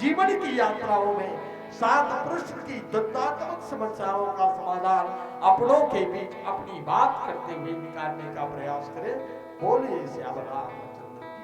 जीवन की यात्राओं में 7 प्रश्न की दत्तात्मक समस्याओं का समाधान अपनों के बीच अपनी बात करते हुए निकालने का प्रयास करें। बोलिए श्याम रामचंद्र की।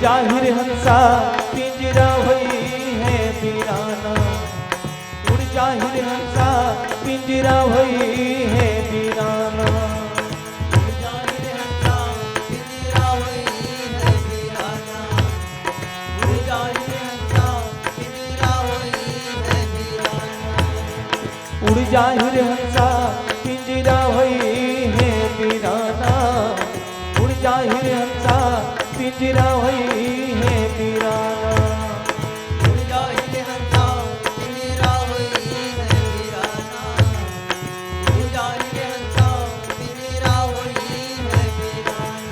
जाहिर हंसा पिंजरा हुई है वीराना, उड़ जाहिर हंसा पिंजरा हुई है वीराना। उड़ जाहिर हंसा पिंजरा हुई है वीराना, उड़ जाहिर हंसा पिंजरा हुई है वीराना। उड़ जाहिर हंसा पिंजरा हुई है वीराना, उड़ जाहिर हंसा पिंजरा हुई है वीराना। उड़ जाहिर हंसा पिंजरा हुई है वीराना, उड़ जाहिर हंसा पिंजरा हुई है वीराना।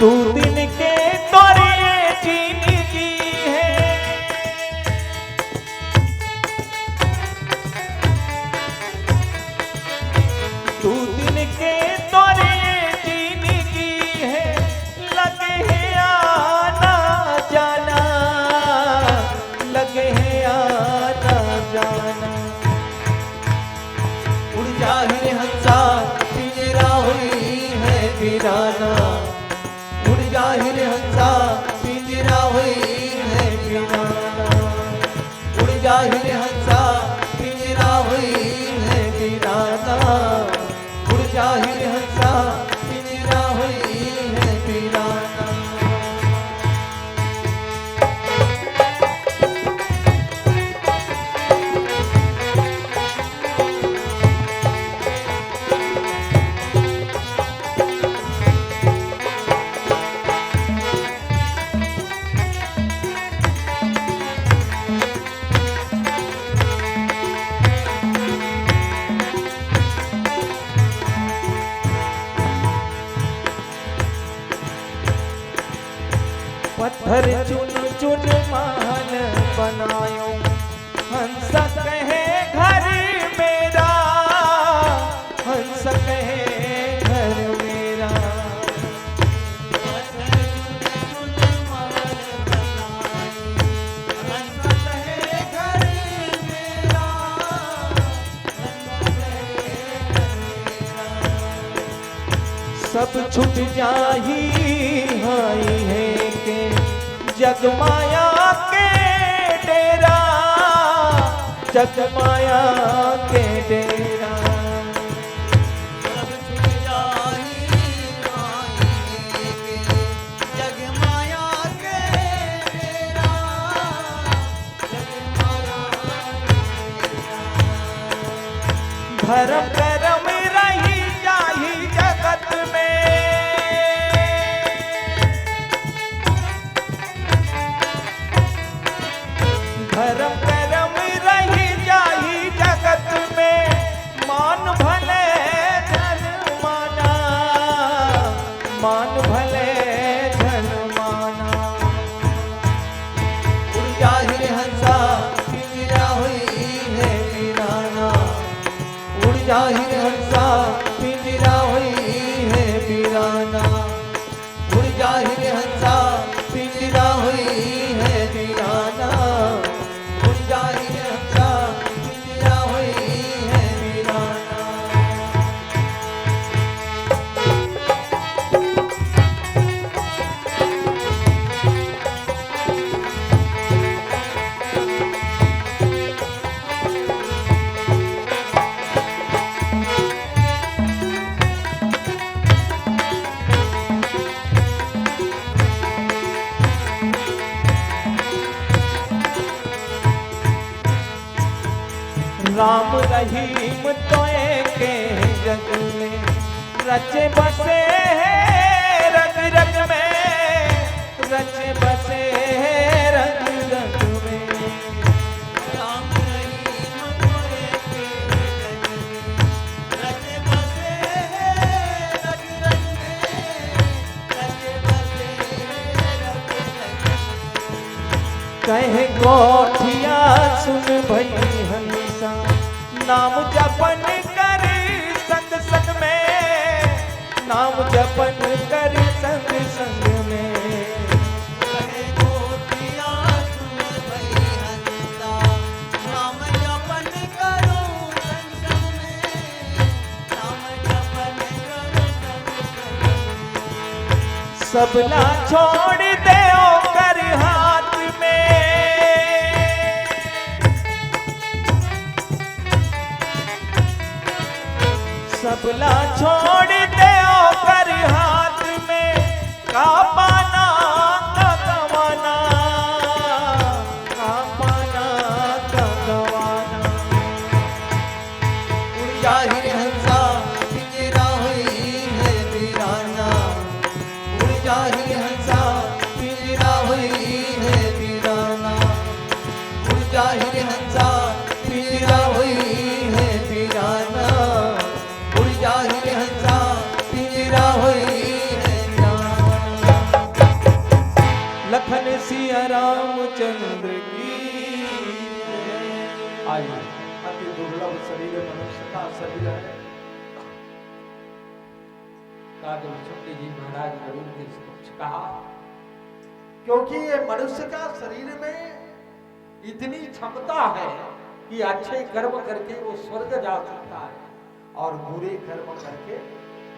तू दिन के तोरे जिंदगी है, तू दिन के तोरे वीराना। उड़ जाहिर हंसा पिंजरा हुई है वीराना, उड़ जाहिर हंसा पिंजरा हुई है वीराना, उड़ जाहिर हंसा पिंजरा हुई है वीराना। पत्थर चुन चुन महल बनायो, हंस कहे घर छूट जाही हाई है के जगमाया के डेरा, जगमाया के डेरा। सब छूट जाही माई के जग माया के डेरा, जग माया के डेरा। धर्म कर्म रही जाही जगत में, धर्म कर्म रही जाही जगत में, मान भले धन माना, मान भले धन माना। उड़ जाहि हंसा पिंजरा हुई है वीराना, उड़ जाहि हंसा पिंजरा हुई है वीराना, उड़ जाहि हंसा पिंजरा हुई है वीराना, उड़ जाहि हंसा पिंजरा हुई है वीराना। राम रहीम तोए के जग में, रचे बसे हैं रग रग में, रचे बसे हैं रग रग में। राम रहीम तोए के जग में, रचे बसे हैं रग रग में, रचे बसे हैं रग रग में। कहे गोठिया सुन भई हंसा, नाम जपन कर संग संग में, नाम जपन कर संग संग में। कहे गोटिया सुन भई हंसा, नाम जपन करो संग संग में, नाम जपन करो संग संग में। सबला छोड़ दे कर हाथ में, सबला छोड़ दे कर हाथ में, का पाना का गवाना, का पाना का गवाना। उड़ जाहि हंसा पिंजरा हुई है वीराना, उड़ जाहि हंसा पिंजरा हुई है वीराना, उड़ जाहि हंसा पिंजरा हुई है वीराना, उड़ जाहि हंसा पिंजरा हुई है वीराना। लखन सिया रामचंद्र की जय। आइए, अति दुर्लभ शरीर मनुष्य का शरीर है। काजल शुक्ल जी महाराज अरुण के समक्ष कहा, क्योंकि ये मनुष्य का शरीर में इतनी क्षमता है कि अच्छे कर्म करके वो स्वर्ग जा सकता है और बुरे कर्म करके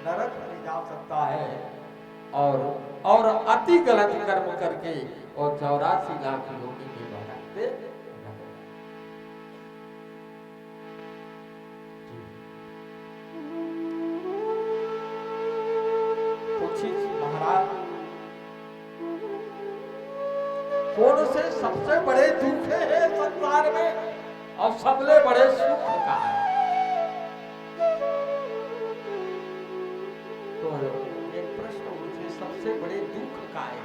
नरक में जा सकता है, और अति गलत कर्म करके और 84 लाख योगी के बहराते। महाराज, कौन से सबसे बड़े दुख है संसार में और सबले बड़े सुख का है? तो एक प्रश्न पूछे, सबसे बड़े दुख का है?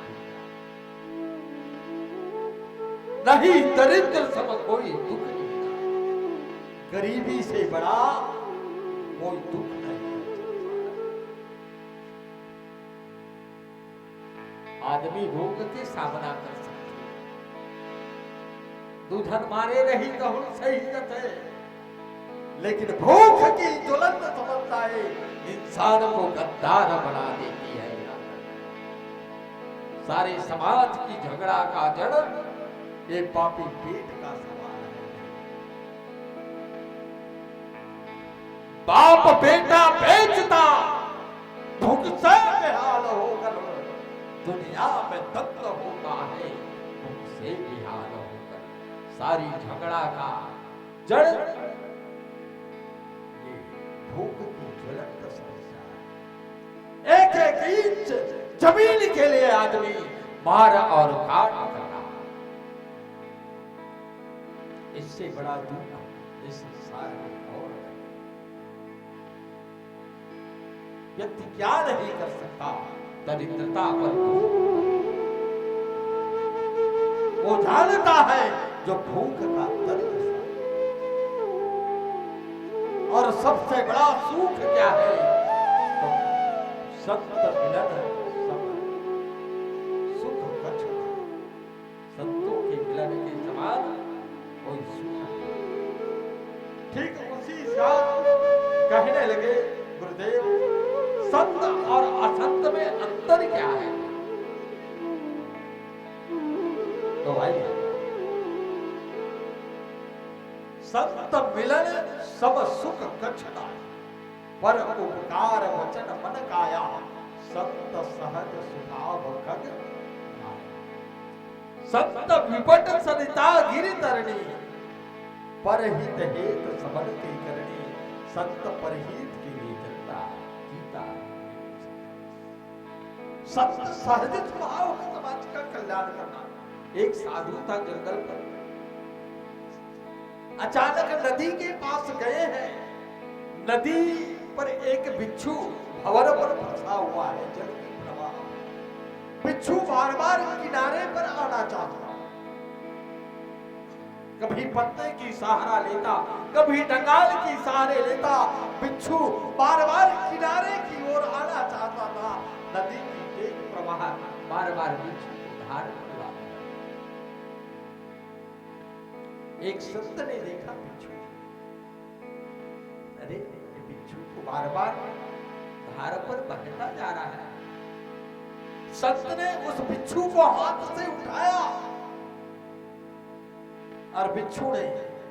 नहीं, दरिद्र समझ कोई दुख नहीं, गरीबी से बड़ा कोई दुख नहीं। आदमी भूख के सामना कर सकते, दूधन मारे रही गहुल सही है, लेकिन भूख की ज्वलन समझता है इंसान को गद्दार बना देती है। सारे समाज की झगड़ा का जड़ ये पापी पेट का सवाल है। बाप बेटा बेचता, भूख भूख से बेहाल होकर दुनिया में दत्त होता है, भूख से बेहाल होकर। सारी झगड़ा का जड़ ये भूख की ज्वलंत समस्या है। एक एक इंच जमीन के लिए आदमी मार और काट कर रहा है। इससे बड़ा दुख इस संसार में और है। व्यक्ति क्या नहीं कर सकता दरिद्रता पर दुख। वो जानता है जो भूख का दर्द और सबसे बड़ा सुख क्या है, तो संत मिलन सब सुख कछ संतों के मिलन के समान कोई सुख नहीं। ठीक उसी साथ कहने लगे गुरुदेव, संत और असंत में अंतर क्या है? तो भाई संत मिलन सब सुख कछना, पर उपकार वचन मन काया, संत सहज स्वभाव खग। संत विपट सरिता गिरि तरणी, परहित हेत सबन के करणी, संत परहित के लिए चलता जीता। संत सहज स्वभाव समाज का कल्याण करना। एक साधु था जंगल पर, अचानक नदी के पास गए हैं। नदी पर एक बिच्छू भंवर पर फंसा हुआ है, जल की प्रवाह। बिच्छू बार बार किनारे पर आना चाहता, कभी पत्ते की सहारा लेता, कभी डंगाल की सहारे लेता। बिच्छू बार बार किनारे की ओर आना चाहता था। नदी की तेज प्रवाह बार बार बिच्छू को धार कर लाता। एक संत ने देखा बिच्छू, अरे ये बिच्छू को बार बार धार पर बहता जा रहा है। संत ने उस बिच्छू को हाथ से उठाया और बिच्छू ने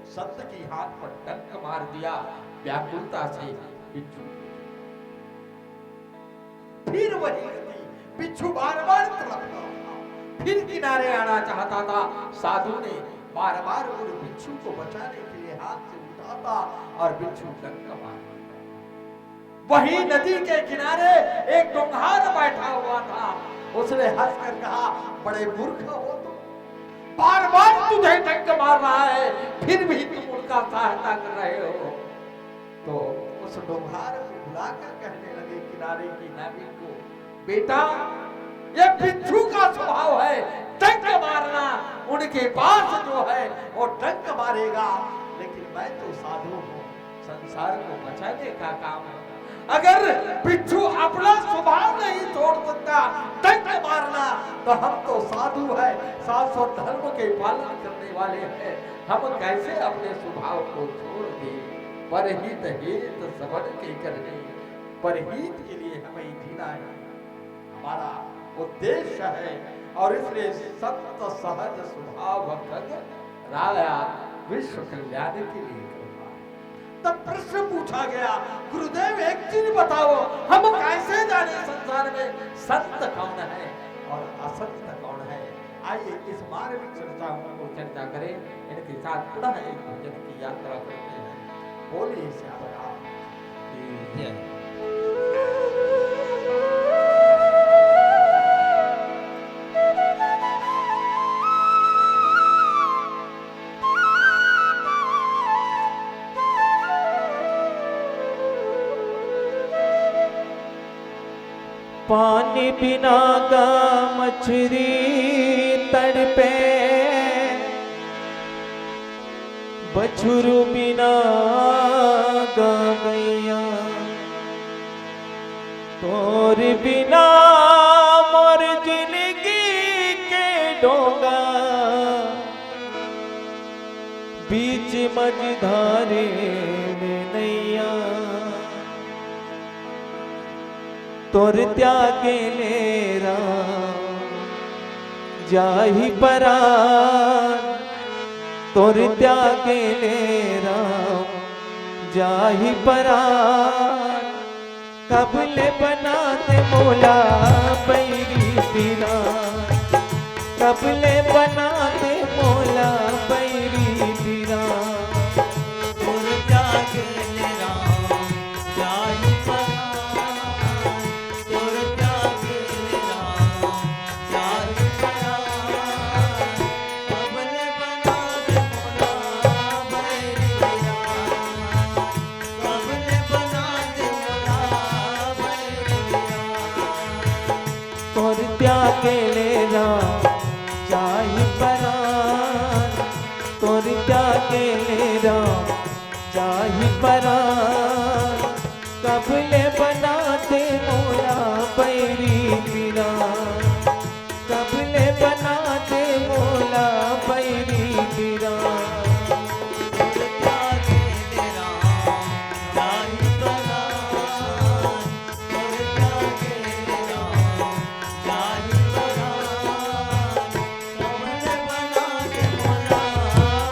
संत की हाथ पर डंक मार दिया। व्याकुलता से बिच्छू, फिर वही गति, बिच्छू बार बार तड़पता था, फिर किनारे आना चाहता था। साधु ने बार बार उस बिच्छू को बचाने के लिए हाथ से उठाता और बिच्छू डंक मार। वही नदी के किनारे एक डोंगार बैठा हुआ था। उसने हंसकर कहा, बड़े मूर्ख हो तुम, बार बार तुझे डंक मार रहा है, फिर भी तुम उनका सहायता कर रहे हो। तो उस डोंगार को बुलाकर कहने लगे किनारे की नाविक को, बेटा ये बिच्छू का स्वभाव है डंक मारना, उनके पास जो है वो डंक मारेगा, लेकिन मैं तो साधु हूं, संसार को बचाने का काम है। अगर बिच्छू अपना स्वभाव नहीं छोड़ सकता डंक मारना, तो हम तो साधु है, शाश्वत धर्म के पालन करने वाले हैं, हम कैसे अपने स्वभाव को छोड़ दें। परहित हेत सबन के करने, परहित के लिए हमें जीना है, हमारा उद्देश्य है। और इसलिए सत्य सहज स्वभाव खग राया, विश्व कल्याण के लिए। तब प्रश्न पूछा गया, गुरुदेव एक चीज बताओ, हम कैसे जाने संसार में संत कौन है और असंत कौन है? आइए इस मार्मिक चर्चा को चर्चा करें। इनके साथ पुनः एक भजन की यात्रा करते हैं। बोलिए श्याम राम की जय। पानी बिना गा मछली तड़पे, बछुरु बिना गा गैया, तोर बिना मोर जिंदगी के डोंगा, बीच मझधारे में नैया, तोर त्यागे ले राम जाहि परान, तोर त्यागे ले राम जाहि परान, कबले बनाते मोला बैरी पीरा, कबले बनाते मोला बैरी पीरा। तुर त्यागे ले राम जाहि परान, तुर त्यागे ले राम जाहि परान। कबले बनाते मोला बैरी पीरान, कबले बनाते मोला बैरी पीरान। तोर त्यागे ले राम जाहि परान, तोर त्यागे ले राम जाहि परान। कबले बनाते मोला बैरी पीरा, कबले बनाते मोला बैरी पीरा। तुर त्यागे ले राम जाहि परान, तुर त्यागे ले राम जाहि परान। कबले बनाते मोला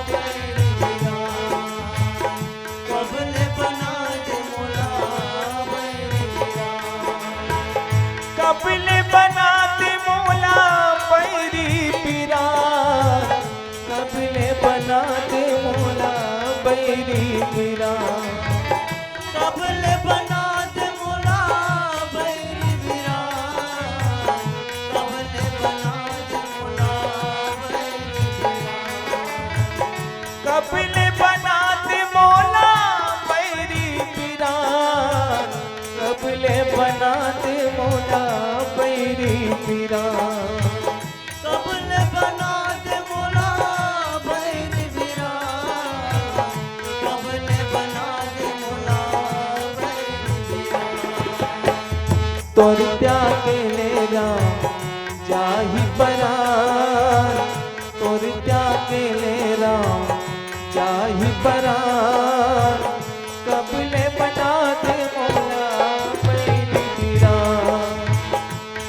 बैरी पीरान, कबले बनाते मोला बैरी पीरान। कबले बनाते मोला बैरी पीरा, कबले बनाते मोला बैरी पीरा। कबले बनाते मोला बैरी पीरान, कबले बनाते मोला बैरी पीरान। कबले बनाते मोला बैरी पीरा, कबले बनाते मोला बैरी पीरा। कबले बनाते मोला बैरी पीरान, कबले बनाते मोला बैरी पीरान। तोर त्यागे ले राम जाहि परान, तोर त्यागे ले राम जाहि परान। कबले बनाते मोला बैरी पीरा,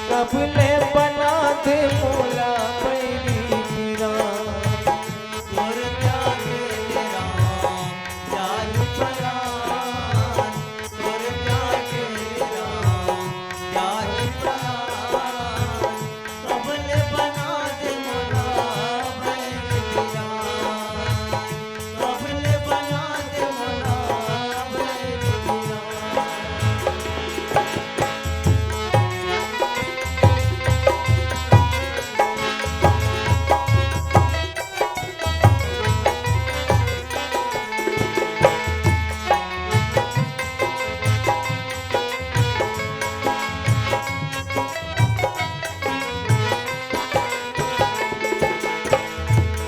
कबले बनाते मोला बैरी पीरा। तुर त्यागे ले राम जाहि परान, तुर त्यागे ले राम जाहि परान। कबले बनाते मोला बैरी पीरान, कबले बनाते मोला बैरी पीरान।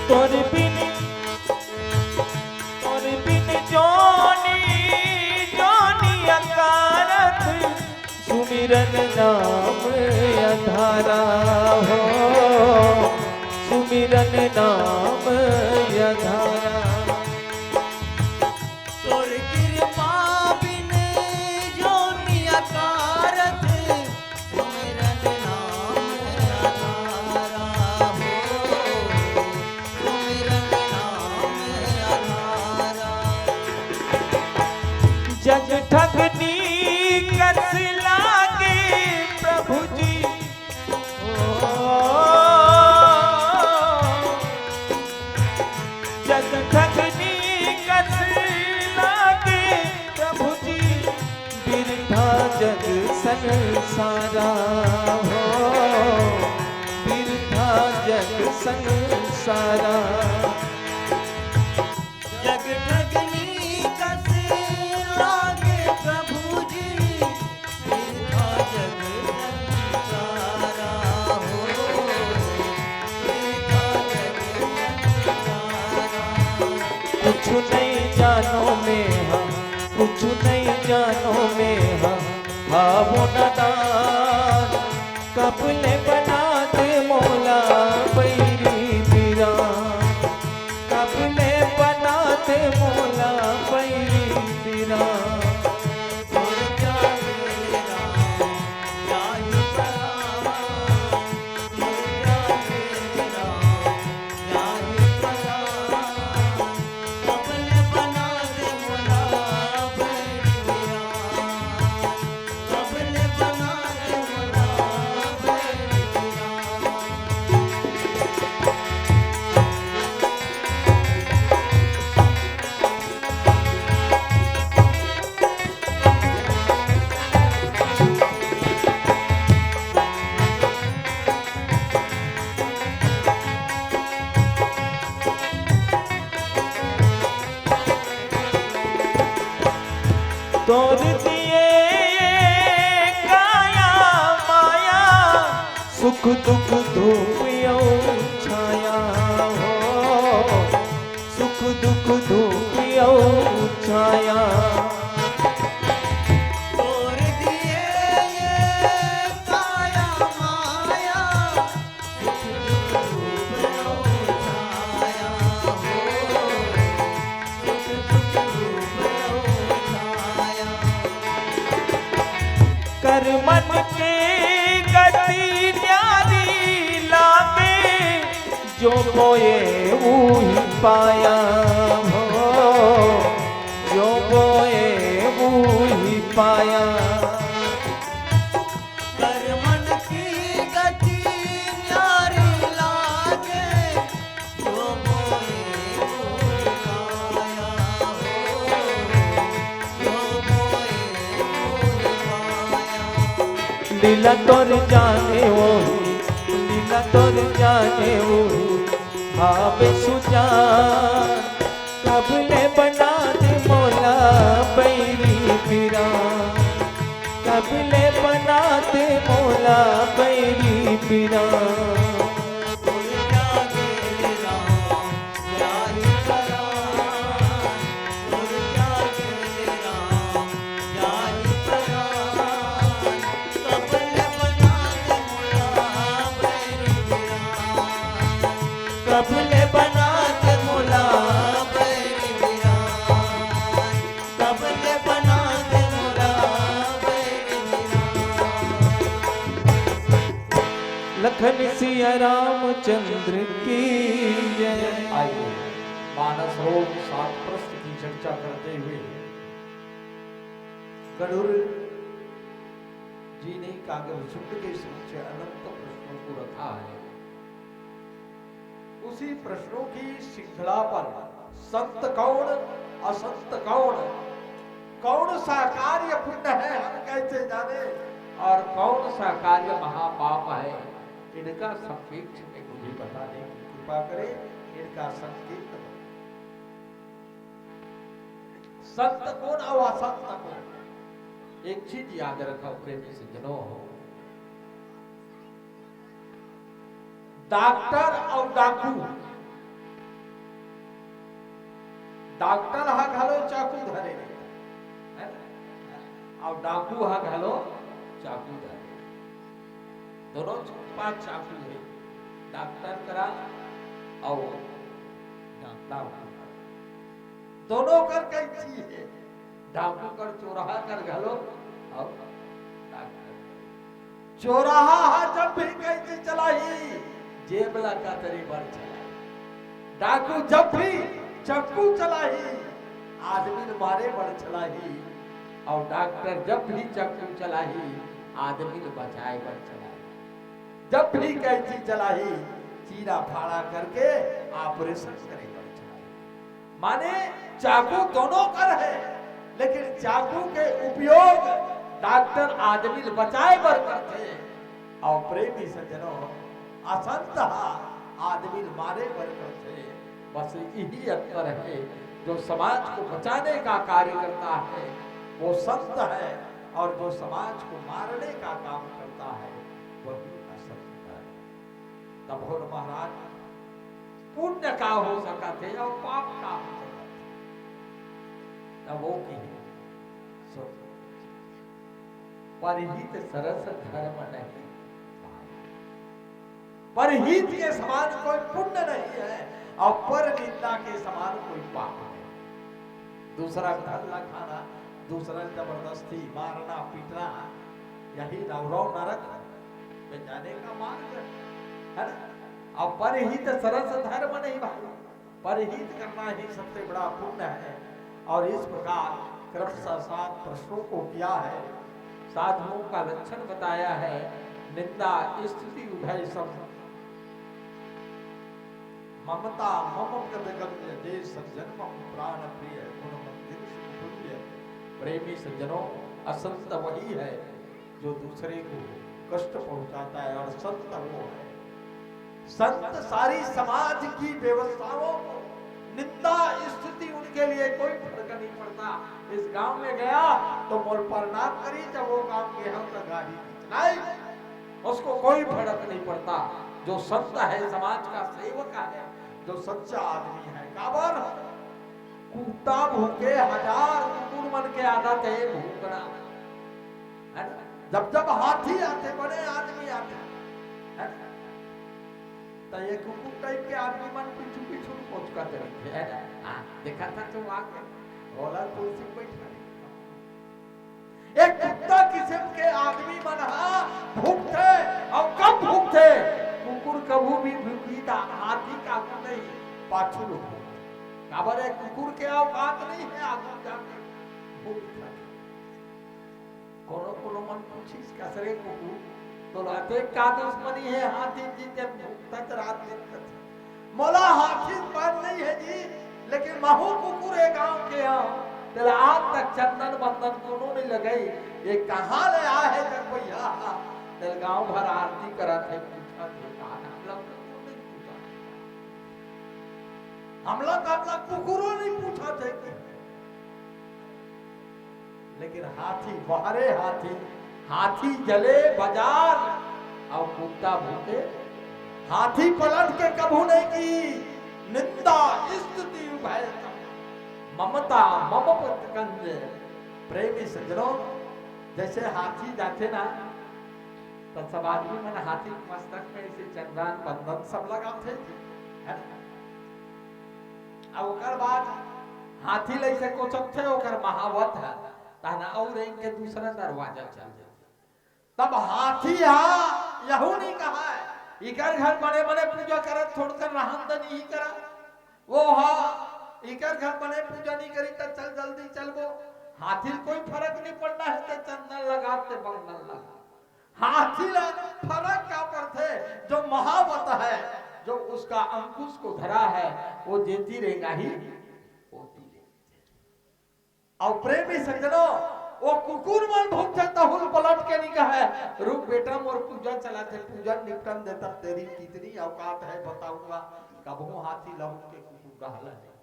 तोर बिन जोनी जोनी अकारत, सुमिरन नाम अधारा हो, सुमिरन नाम अधारा। तोर कृपा बिन जो नियकारत, सुमिरन नाम आधारा हो, सुमिरन नाम आधारा। जग ठगनी कस लागे प्रभु जी, जग ठगनी कस लागे प्रभु जी। बिरथा जग संसारा हो, बिरथा जग संसारा। जग ठगनी कस लागे प्रभु जी, बिरथा जग संसारा हो, बिरथा जग संसारा। कुछ नहीं जानो में हम, कुछ नहीं जानो में हम, भावो नदान। कबले बनाते मोला बैरी पीरा, कबले बनाते मोला बैरी पीरा। तुर त्यागे ले राम जाहि परान, तुर त्यागे ले राम जाहि परान। कबले बनाते मोला बैरी पीरान, तोड़ दिए काया माया सुख दुख धूप और छाया हो सुख दुख धूप और छाया तोड़ दिए ये काया माया सुख दुख धूप और छाया हो सुख दुख धूप और छाया कर मन के गति न्यारी लागे जो बोए वही पाया हो जो बोए वही पाया कर मन की गति न्यारी लागे जो मोए फूल पाया हो जो मोए फूल पाया लीला तोर जाने वही लीला तोर जाने वही भावे सुजान कबले बना दे मौला बैरी फिरा कबले बना दे मौला बैरी फिरा फूल जागे राम जाहि परान फूल जागे राम जाहि परान कबल बना दे मुला बैरी बिरान कबले बना दे मौला बैरी बिरान कबल बना दे मुला बैरी बिरान लखन सिया रामचंद्र की जय आइए मानस रोग सात प्रश्न की चर्चा करते हुए गरुड़ जी ने कागज शुद्ध के समक्ष अनंत प्रश्नों को रखा है। उसी प्रश्नों की श्रृंखला पर संत कौन असंत कौन कौन सा कार्य पुण्य है हम कैसे जाने और कौन सा कार्य महापाप है इनका संक्षेप में मुझे बताने की कृपा करें इनका संकेत बताएं। संत कौन और असंत कौन एक चीज याद रखो प्रेमी सज्जनों डॉक्टर और डाकू डॉक्टर हा घालो चाकू धरे है ना? और डाकू हा घालो चाकू धरे दोनों पांच चाकू है डॉक्टर करा और डाकू दोनों कर कैसी है डाकू कर चोराहा कर घालो और डॉक्टर चोराहा हा जब भी कैसी चलाई जेबला का तरी बढ़ चला डाकू जब भी चक्कू चलाई आदमी मारे बढ़ चलाई और डॉक्टर जब भी चक्कू चलाई आदमी बचाए बढ़ चलाई जब भी कैची चलाई चीरा फाड़ा करके ऑपरेशन करे बढ़ चलाई माने चाकू दोनों कर है लेकिन चाकू के उपयोग डॉक्टर आदमी बचाए बढ़ करते और प्रेमी सज्जनों असंत आदमी मारे बढ़ करते बस यही अंतर है जो समाज को बचाने का कार्य करता है वो संत है और जो समाज को मारने का काम करता है वही असंत है। तब हो महाराज पुण्य का हो सका थे और पाप का हो सका थे तब वो की परहित सरस धर्म नहीं परहित के समान कोई पुण्य नहीं है और पर निंदा के समान कोई पाप है। दूसरा धन खाना दूसरा जबरदस्ती मारना पीटना यही नवरव नरक में जाने का मार्ग है ना। और परहित सरस धर्म नहीं भाई परहित करना ही सबसे बड़ा पुण्य है। और इस प्रकार क्रमशः 7 प्रश्नों को किया है साधुओं का लक्षण बताया है निंदा स्तुति उभय सब ममता मम कदगम्य देश सज्जन प्राण प्रिय गुण मंदिर सुखपुण्य प्रेमी सज्जनों असंत वही है जो दूसरे को कष्ट पहुंचाता है और संत वो है संत सारी समाज की व्यवस्थाओं को निंदा स्तुति उनके लिए कोई फर्क नहीं पड़ता। इस गांव में गया तो मोल प्रणाम करी, जब वो गांव के हम तो गाड़ी चलाई, उसको कोई फर्क नहीं पड़ता। जो संत है, समाज का सेवक है, जो सच्चा आदमी है, काबर कुत्ता भूखे 1000 कुकुर मन के आदत है भूखना, है ना? जब जब हाथी आते, बड़े आदमी आते, है ना? तो ये कुकुर टाइप के आदमी मन पीछू पीछू पहुंच करते रहते हैं, है ना? देखा था तो आके बोला कुर्सी पे बैठा, एक कुत्ता किस्म के आदमी मन भूखते, और कब भूखते? कुकुर कभी भी भूखी था, हाथी का नहीं, पाछू लोग काबर है, कुकुर के औकात नहीं है आगू जाके भूख खाए। कोनो कोनो मन पूछिस कसरे कुकुर तो लाते का दुश्मनी है हाथी जी के भूखत रात दिन तक। मोला हाथी पर नहीं है जी, लेकिन महू कुकुर है गांव के यहाँ, तेरा आज तक चंदन बंदन कोनो नहीं लगाई, ये कहाँ ले आया है जब भैया? तेरे गांव भर आरती करा थे, पूछा थे कहाँ, हम लोग कुकुरों नहीं पूछा थे कि। लेकिन हाथी बाहरे हाथी जले बाजार और कुत्ता भूखे, हाथी पलट के कभू नहीं की निंदा स्तुति भय ममता मम कंज। प्रेमी सज्जनों, जैसे हाथी जाते ना तो सब आदमी मन हाथी मस्तक में इसे चंदन बंधन सब लगाते है ना? और बाद हाथी लैसे कोचक थे, ओकर महावत है ताना और इनके दूसरा दरवाजा चल जाते। तब हाथी यहू नहीं कहा है, इकर घर बने बने पूजा करे, छोड़कर रहन तो नहीं करा, वो इकर घर बने पूजा नहीं करी तो चल जल्दी चल वो। हाथी कोई फर्क नहीं पड़ना है तो चंदन लगाते बंधन लगा। हाथी ला फर्क क्या पड़ते? जो महावत है, जो उसका अंकुश को धरा है, वो देती रहेगा ही होती रहेगी। और प्रेमी सज्जनों, वो कुकुर मन भूख तहुल पलट के नहीं कहा है, रुक बेटा मोर पूजा चलाते, पूजा निपटन देता, तेरी कितनी औकात है बताऊंगा। कबहू हाथी लहू के कुकुर रहला है।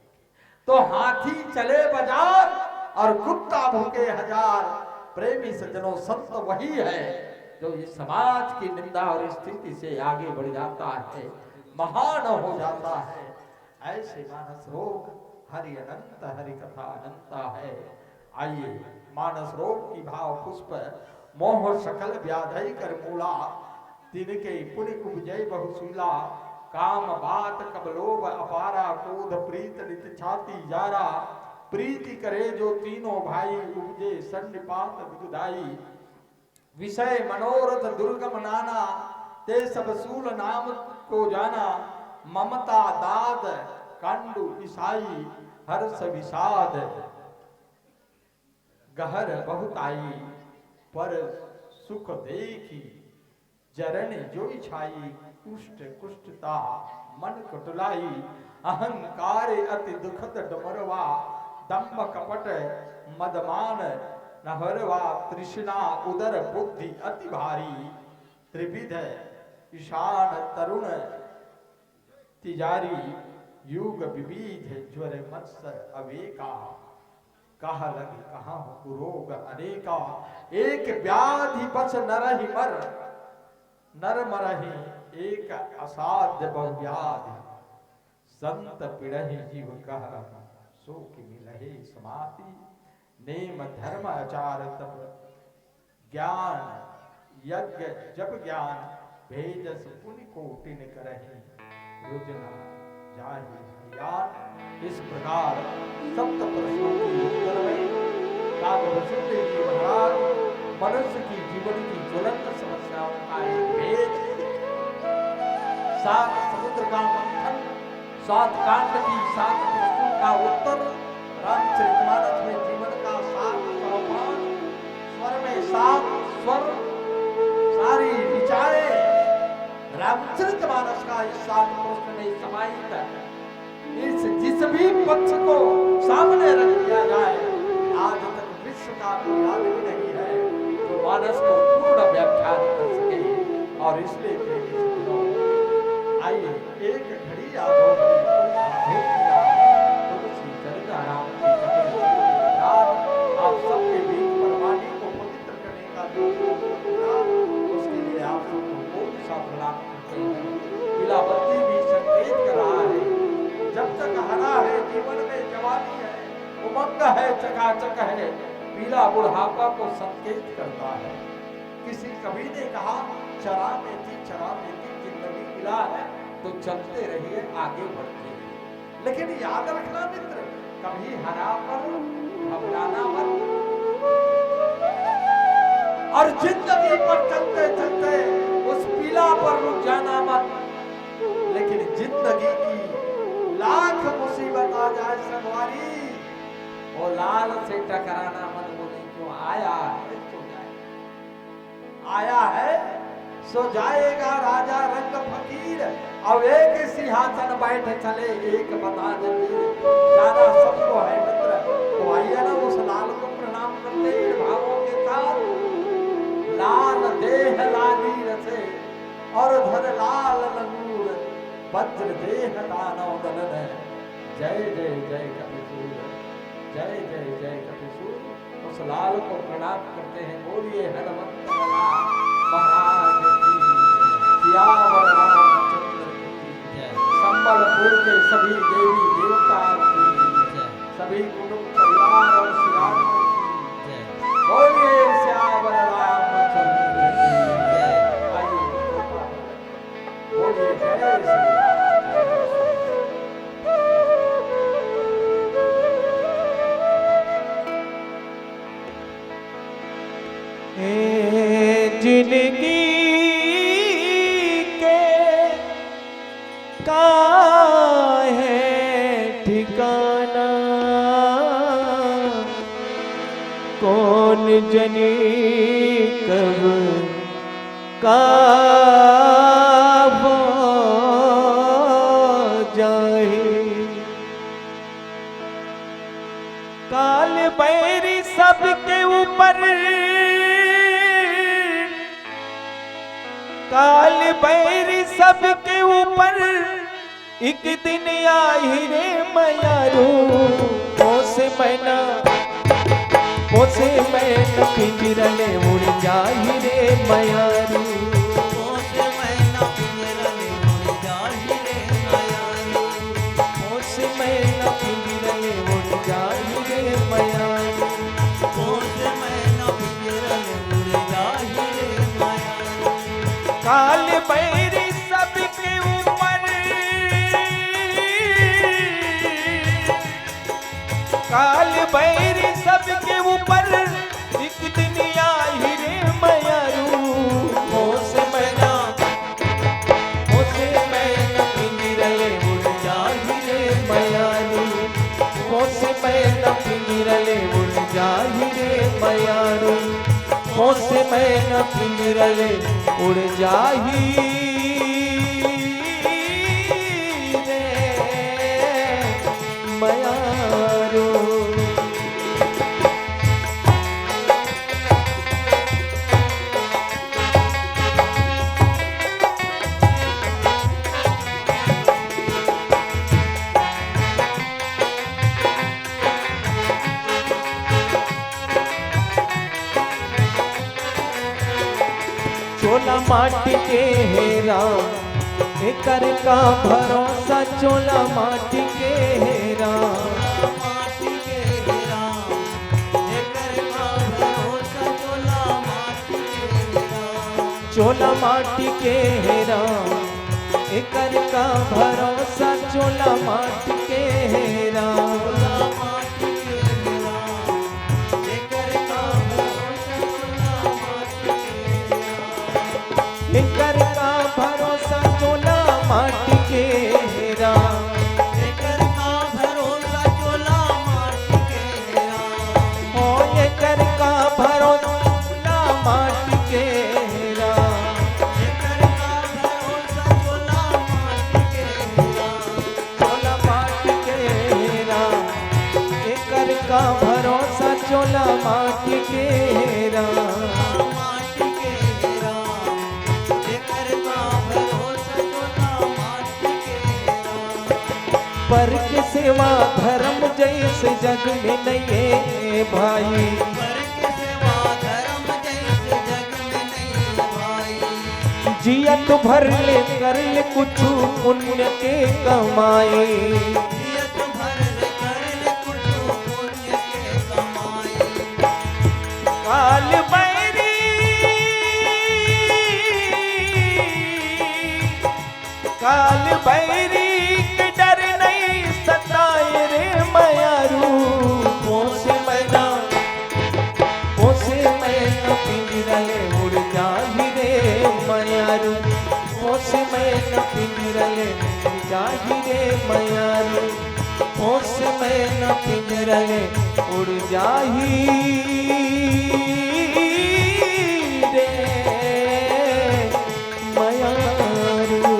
तो हाथी चले बाजार और कुत्ता भूखे 1000। प्रेमी सज्जनों, संत वही है जो इस समाज की निंदा और स्थिति से आगे बढ़ जाता है, महान हो जाता है। ऐसे मानस रोग हरि अनंत, हरि कथा अनंता है। आइए मानस रोग की भाव पुष्प मोह सकल व्याधि कर मूला, तिनके पुनि उपजय बहुशीला। काम बात कबलोभ अपारा, क्रोध प्रीत नित छाती जारा। प्रीति करे जो तीनों भाई, उपजे सन्निपात विदुदाई। विषय मनोरथ दुर्गम नाना, ते सब सूल नाम को जाना। ममता दाद कांडु ईसाई, हर्ष विषाद गहर बहुत आई। पर सुख देखी जरन जो छाई, कुष्ठ कुष्ठता मन कटुलाई। अहंकार अति दुखद डमरवा, दम्भ कपट मदमान नहरवा। तृष्णा उदर बुद्धि अति भारी, त्रिविध ईशान तरुण तिजारी। युग विविध ज्वर मत्सर अवेका, कहा लगी कहाँ रोग अनेका। एक व्याधि बस नरहि मर, नर मरहि एक असाध्य बहुव्याधि। संत पिड़हि जीव कह, सो कि मिलहि समाति। नेम धर्म आचार तप, ज्ञान यज्ञ जप ज्ञान। भेजस पुनि कोटिन करहि, रुजना जाहि ज्ञान। इस प्रकार सप्त प्रश्नों के उत्तर में काव्यवसुंध जी महाराज मनुष्य की जीवन की ज्वलंत समस्याओं का एक भेद, 7 समुद्र का मंथन, 7 कांड की 7 प्रश्नों का उत्तर, रामचरितमानस में जीवन का 7 सोपान, स्वर में 7 स्वर, सारी ऋचाएं रामचरितमानस का इस 7 प्रश्न में समाहित है। इस जिस भी पक्ष को सामने रख दिया जाए, आज तक विश्व का कोई आदमी नहीं है जो मानस को पूर्ण व्याख्यान कर सके। और इसलिए प्रेमी सज्जनों, आइए एक घड़ी यादों में तुलसी चरित राम की उमंग है, चकाचक है, पीला बुढ़ापा को संकेत करता है। किसी कवि ने कहा चरा में थी जिंदगी मिला है तो चलते रहिए, आगे बढ़ते रहिए। लेकिन याद रखना मित्र, कभी हरा पर घबराना मत, और जिंदगी पर चलते चलते उस पीला पर रुक जाना मत। लेकिन जिंदगी की लाख मुसीबत आ जाए संगवारी, वो लाल से टकराना मत, बोले क्यों आया है तो जाए, आया है सो जाएगा राजा रंग फकीर। अब एक सिंहासन बैठ चले एक बता जमीर, जाना सबको है मित्र। तो आइए ना उस लाल को प्रणाम करते इन भावों के साथ। लाल देह लाली रसे और धर लाल लंगूर, वज्र देह दानव दलन, जय जय जय कपिसूर, जय जय जय कपिसूर। उस लाल को प्रणाम करते हैं, बोलिए हनुमंत महाराज की, सियावर रामचंद्र की, संबलपुर के सभी देवी देवता की, सभी कुटुंब परिवार और सियारों की, बोलिए सियावर रामचंद्र की। आइए बोलिए जय श्री राम। जिंदगी के का है ठिकाना, कौन जने कब का हो जाए। काल बैरी सबके ऊपर, काल बैरी सबके ऊपर, एक दिन आई रे मयारू। मोसे मैना पिंजरले उड़ जाही रे मयारू, मोसे मैना पिंजरले उड़ जाही रे मयारू, मोसे मैना पिंजरले उड़ जाही रे मयारू, मोसे मैना पिंजरले उड़ जाही रे मयारू। काल बैरी सबके ऊपर, काल बैरी सबके ऊपर, एक दिन आई रे मयारू। मोसे मैना पिंजरले उड़ जाही रे मयारू, मोसे मैना पिंजरले उड़ जाही रे मयारू, मोसे मैना पिंजरले उड़ जाही रे मयारू। चोला माटी के हेरा, एकर का भरोसा चोला माटी के हेरा, माटी के हेरा, एकर का भरोसा चोला माटी के हेरा, चोला माटी के हेरा, एकर का भरोसा चोला माटी के हेरा। चोला माटी के हेरा, एकर का भरोसा चोला माटी के हेरा, एकर का भरोसा चोला माटी के हेरा, एकर का भरोसा चोला माटी के हेरा, ओ एकर का भरोसा चोला माटी के हेरा, एकर का भरोसा चोला माटी के हेरा, चोला माटी के हेरा, एकर का भरोसा चोला माटी के हेरा। माटी के हेरा, एकर का भरोसा चोला माटी के हेरा। पर के सेवा धर्म जैसे जग में नहीं है भाई, पर के सेवा धर्म जैसे जग में नहीं भाई, जियत भर ले कर ले कुछ पुण्य के कमाए, जियत भर ले कर ले कुछ पुण्य बैरी के डर नहीं सताए रे मयारू पोसे मैना पिंजरले उड़ जाही रे मयारू पोसे मैना पिंजरले उड़ जाही रे मयारू पोसे मैना पिंजरले उड़ जाही रे मयारू।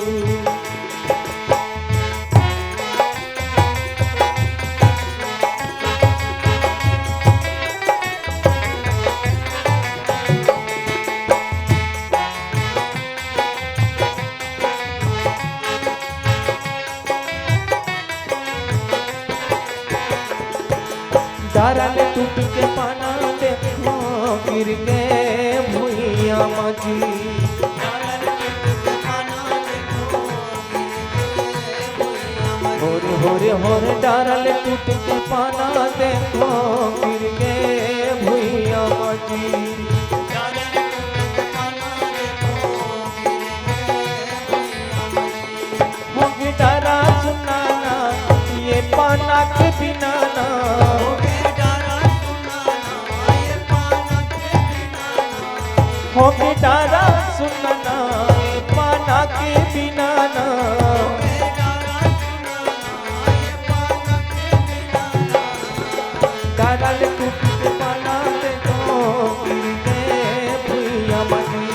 डारल टूट के पाना देखो गिर गए भुइया मजी होरे होरे होरे डारल टूट के पाना देखो गिर गए भुइया मजी होगे डारा सुनाना ये पाना के बिना ना होके डारा सुनना ये पाना के बिना ना डारा ले टूट के पाना ले तो गिर गए भुइया मजी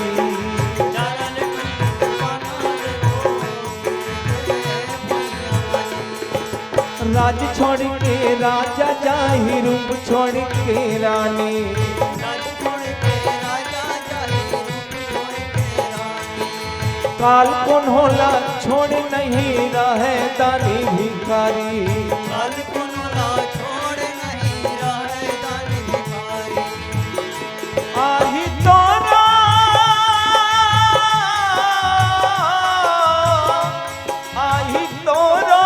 राज छोड़ के राजा जाहि रूप छोड़ के रानी काल कौन होला छोड़ नहीं रहे दानी भिखारी काल कुनोला छोड़ नहीं रहे दानी भिखारी आही तोरा आही तोरो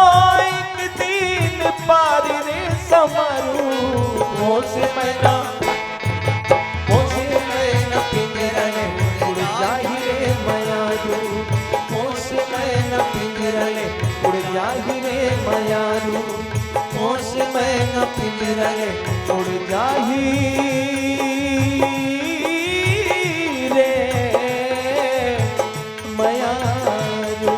एक दिन पार रे समरू मोसे मैना पिंजरले उड़ जाही रे मयारू मोसे मैना पिंजरले उड़ जाही रे मयारू मोसे मैना पिंजरले उड़ जाही रे मयारू।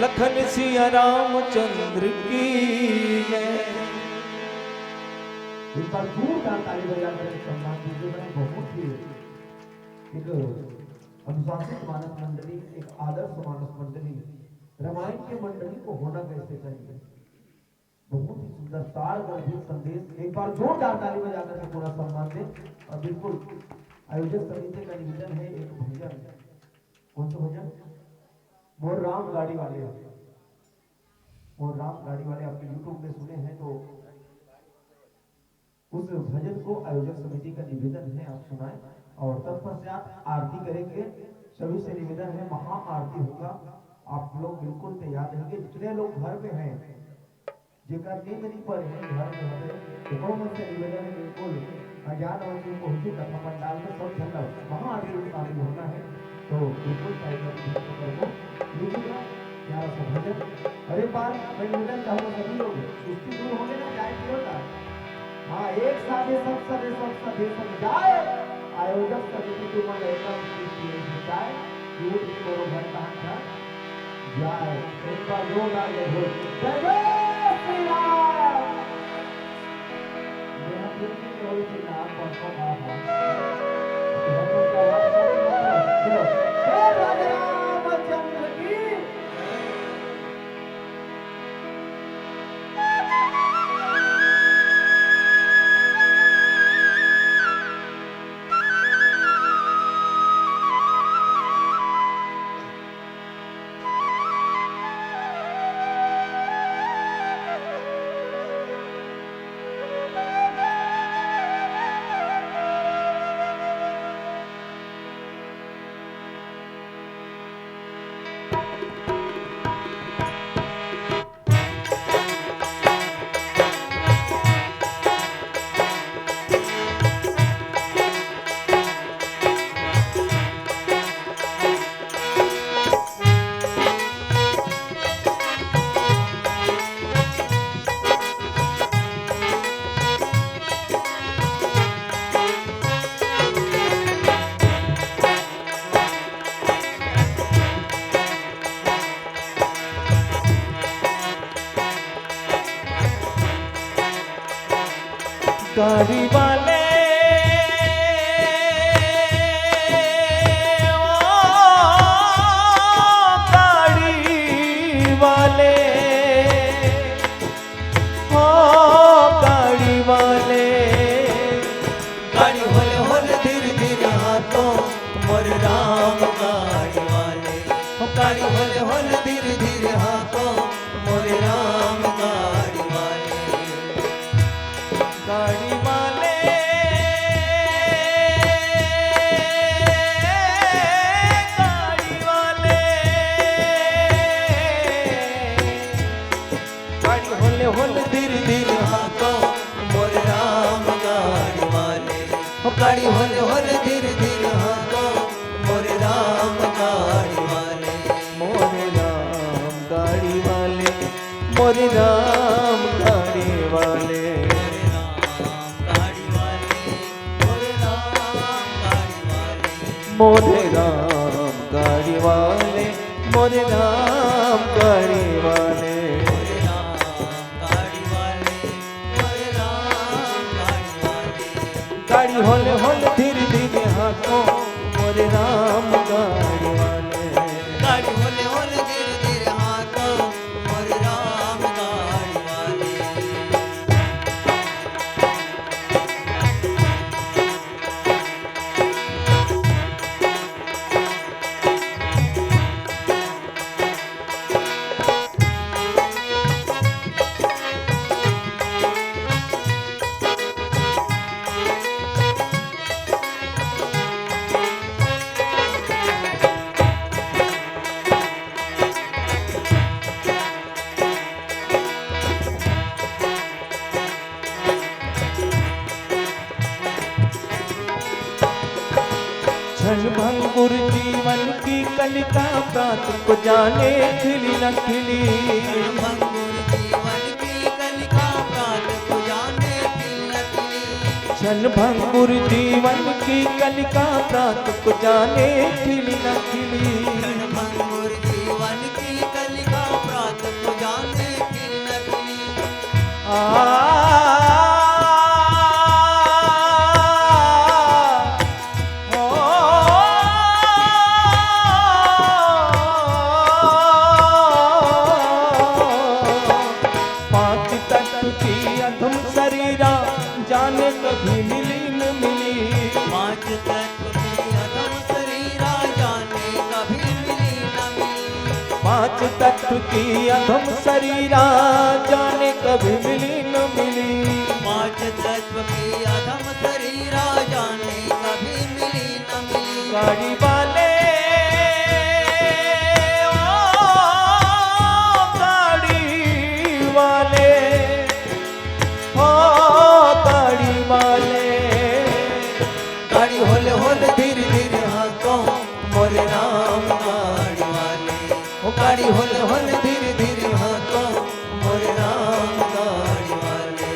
लखन सिया रामचंद्र की जय। एक बार जोरदार ताली बजाकर सम्मान दीजिए। मैं बहुत ही एक अनुशासित मानस मंडली, एक आदर्श मानस मंडली, रामायण के मंडली को होना कैसे चाहिए, बहुत ही सुंदर सार गंभीर संदेश। एक बार जोरदार ताली बजाकर के पूरा सम्मान दें। और बिल्कुल आयोजक समिति का निवेदन है, एक भजन, कौन सा भजन, मोर राम गाड़ी वाले, मोर राम गाड़ी वाले आपके यूट्यूब में सुने हैं तो उस भजन को आयोजक समिति का निवेदन है आप सुनाएं। और तत्पश्चात आरती करेंगे। सभी से निवेदन है, महा आरती होगा। आप लोग बिल्कुल तैयार रहेंगे। जितने लोग घर में हैं, जिनका नींद नहीं पर है घर में होते, तो कौन से निवेदन है, बिल्कुल अज्ञान और को हुजूर कथा पंडाल में सब जगह महा आरती में शामिल होना है। तो बिल्कुल लीजिएगा प्यारा सा भजन। अरे बार मैं निवेदन चाहूँगा सभी लोग सुस्ती दूर होने ना जाए होता। हाँ, एक साथ सब सब जाए। आयोजक समिति के मन एकदम जाए, झूठ करो घर कहाँ जाए। एक बार जोरदार जय हो, जय जय श्री राम। मेरा दिल में कोई भी नाम पढ़ो बाबा, जय रामचंद्र की। गाड़ी वाले ओ गाड़ी वाले गाड़ी होले होले धीरे धीरे हाथों मोर राम गाड़ी वाले हो गाड़ी होले होले धीरे धीरे हाथों मोर राम गाड़ी वाले गाड़ी वाले गाड़ी वाले गाड़ी होले होले धीरे धीरे हाथों मोर राम गाड़ी वाले हो गाड़ी होले होले धीरे धीरे हाथों मोर राम गाड़ी वाले मोरे राम गाड़ी वाले मोरे राम गाड़ी वाले मोरे राम गाड़ी वाले मोरे राम गाड़ी वाले मोरे राम गाड़ी वाले मोरे राम गाड़ी वाले गाड़ी होले होले धीरे धीरे हाथों मोरे राम गाड़ी वाले गाड़ी होले होले धीरे धीरे हाथों मोरे राम गाड़ी वाले क्षण भंगुर जीवन की कलिका प्रात को जाने खिली न खिली भंगुर जीवन की कलिका प्रात को जाने खिल न खिली क्षण भंगुर जीवन की कलिका प्रात को जाने खिली न खिली भंगुर जीवन की कलिका प्रात को जाने खिल न खिली पांच तत्व की अधम शरीरा जाने कभी मिली न मिली पांच तत्व की अधम शरीरा जाने कभी मिली न मिली पांच तत्व की अधम शरीरा जाने कभी मिली न मिली पांच तत्व की अधम शरीरा जाने कभी मिली न मिली गाड़ी वाले ओ गाड़ी वाले ओ गाड़ी वाले गाड़ी होले होले धीरे धीरे हाथों मोरे राम गाड़ी वाले ओ गाड़ी होले होले धीरे धीरे हाथों मोरे राम गाड़ी वाले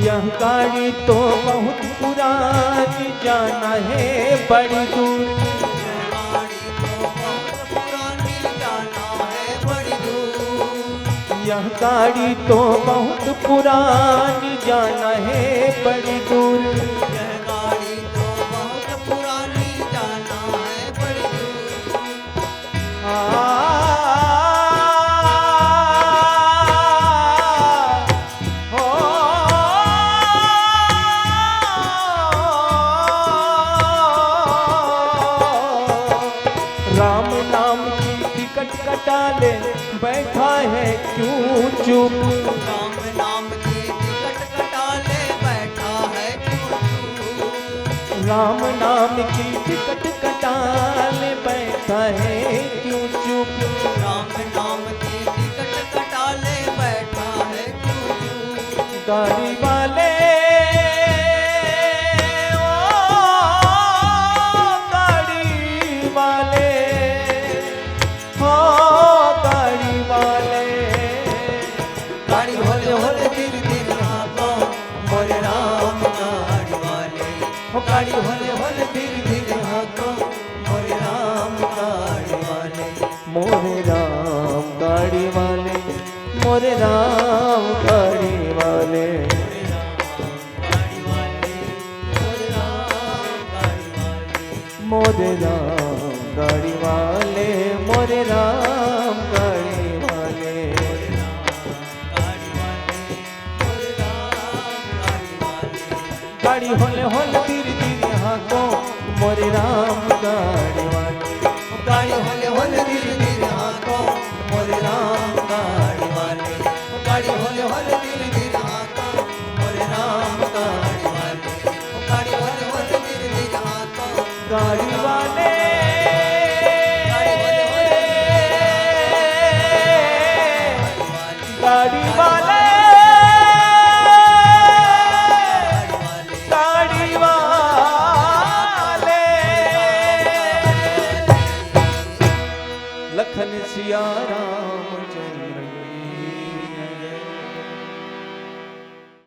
यह गाड़ी तो बहुत पुरानी जाना है बड़ी दूर गाड़ी तो बहुत पुरानी जाना है बड़ी दूर यह गाड़ी तो बहुत पुरानी जाना है बड़ी दूर यह गाड़ी तो बहुत पुरानी जाना है बड़ी दूर राम नाम की टिकट कटा ले बैठा है क्यों चुप राम नाम की टिकट कटा ले बैठा है क्यों चुप राम नाम की टिकट कटा ले बैठा है क्यों चुप हो गाड़ी होले होले धीरे धीरे हाथों मोरे राम गाड़ी वाले मोरे राम गाड़ी वाले मोरे राम गाड़ी वाले मोरे राम गाड़ी वाले मोरे राम गाड़ी वाले गाड़ी होले होले धीरे धीरे हाथों मोरे राम गाड़ी वाले गाड़ी होले होले धीरे धीरे हाथों मोरे राम गाड़ी वाले गाड़ी होले होले धीरे धीरे हाथों मोरे राम गाड़ी वाले गाड़ी होले होले धीरे धीरे हाथों गाड़ी वाले गाड़ी वाले गाड़ी वाले लखन सिया राम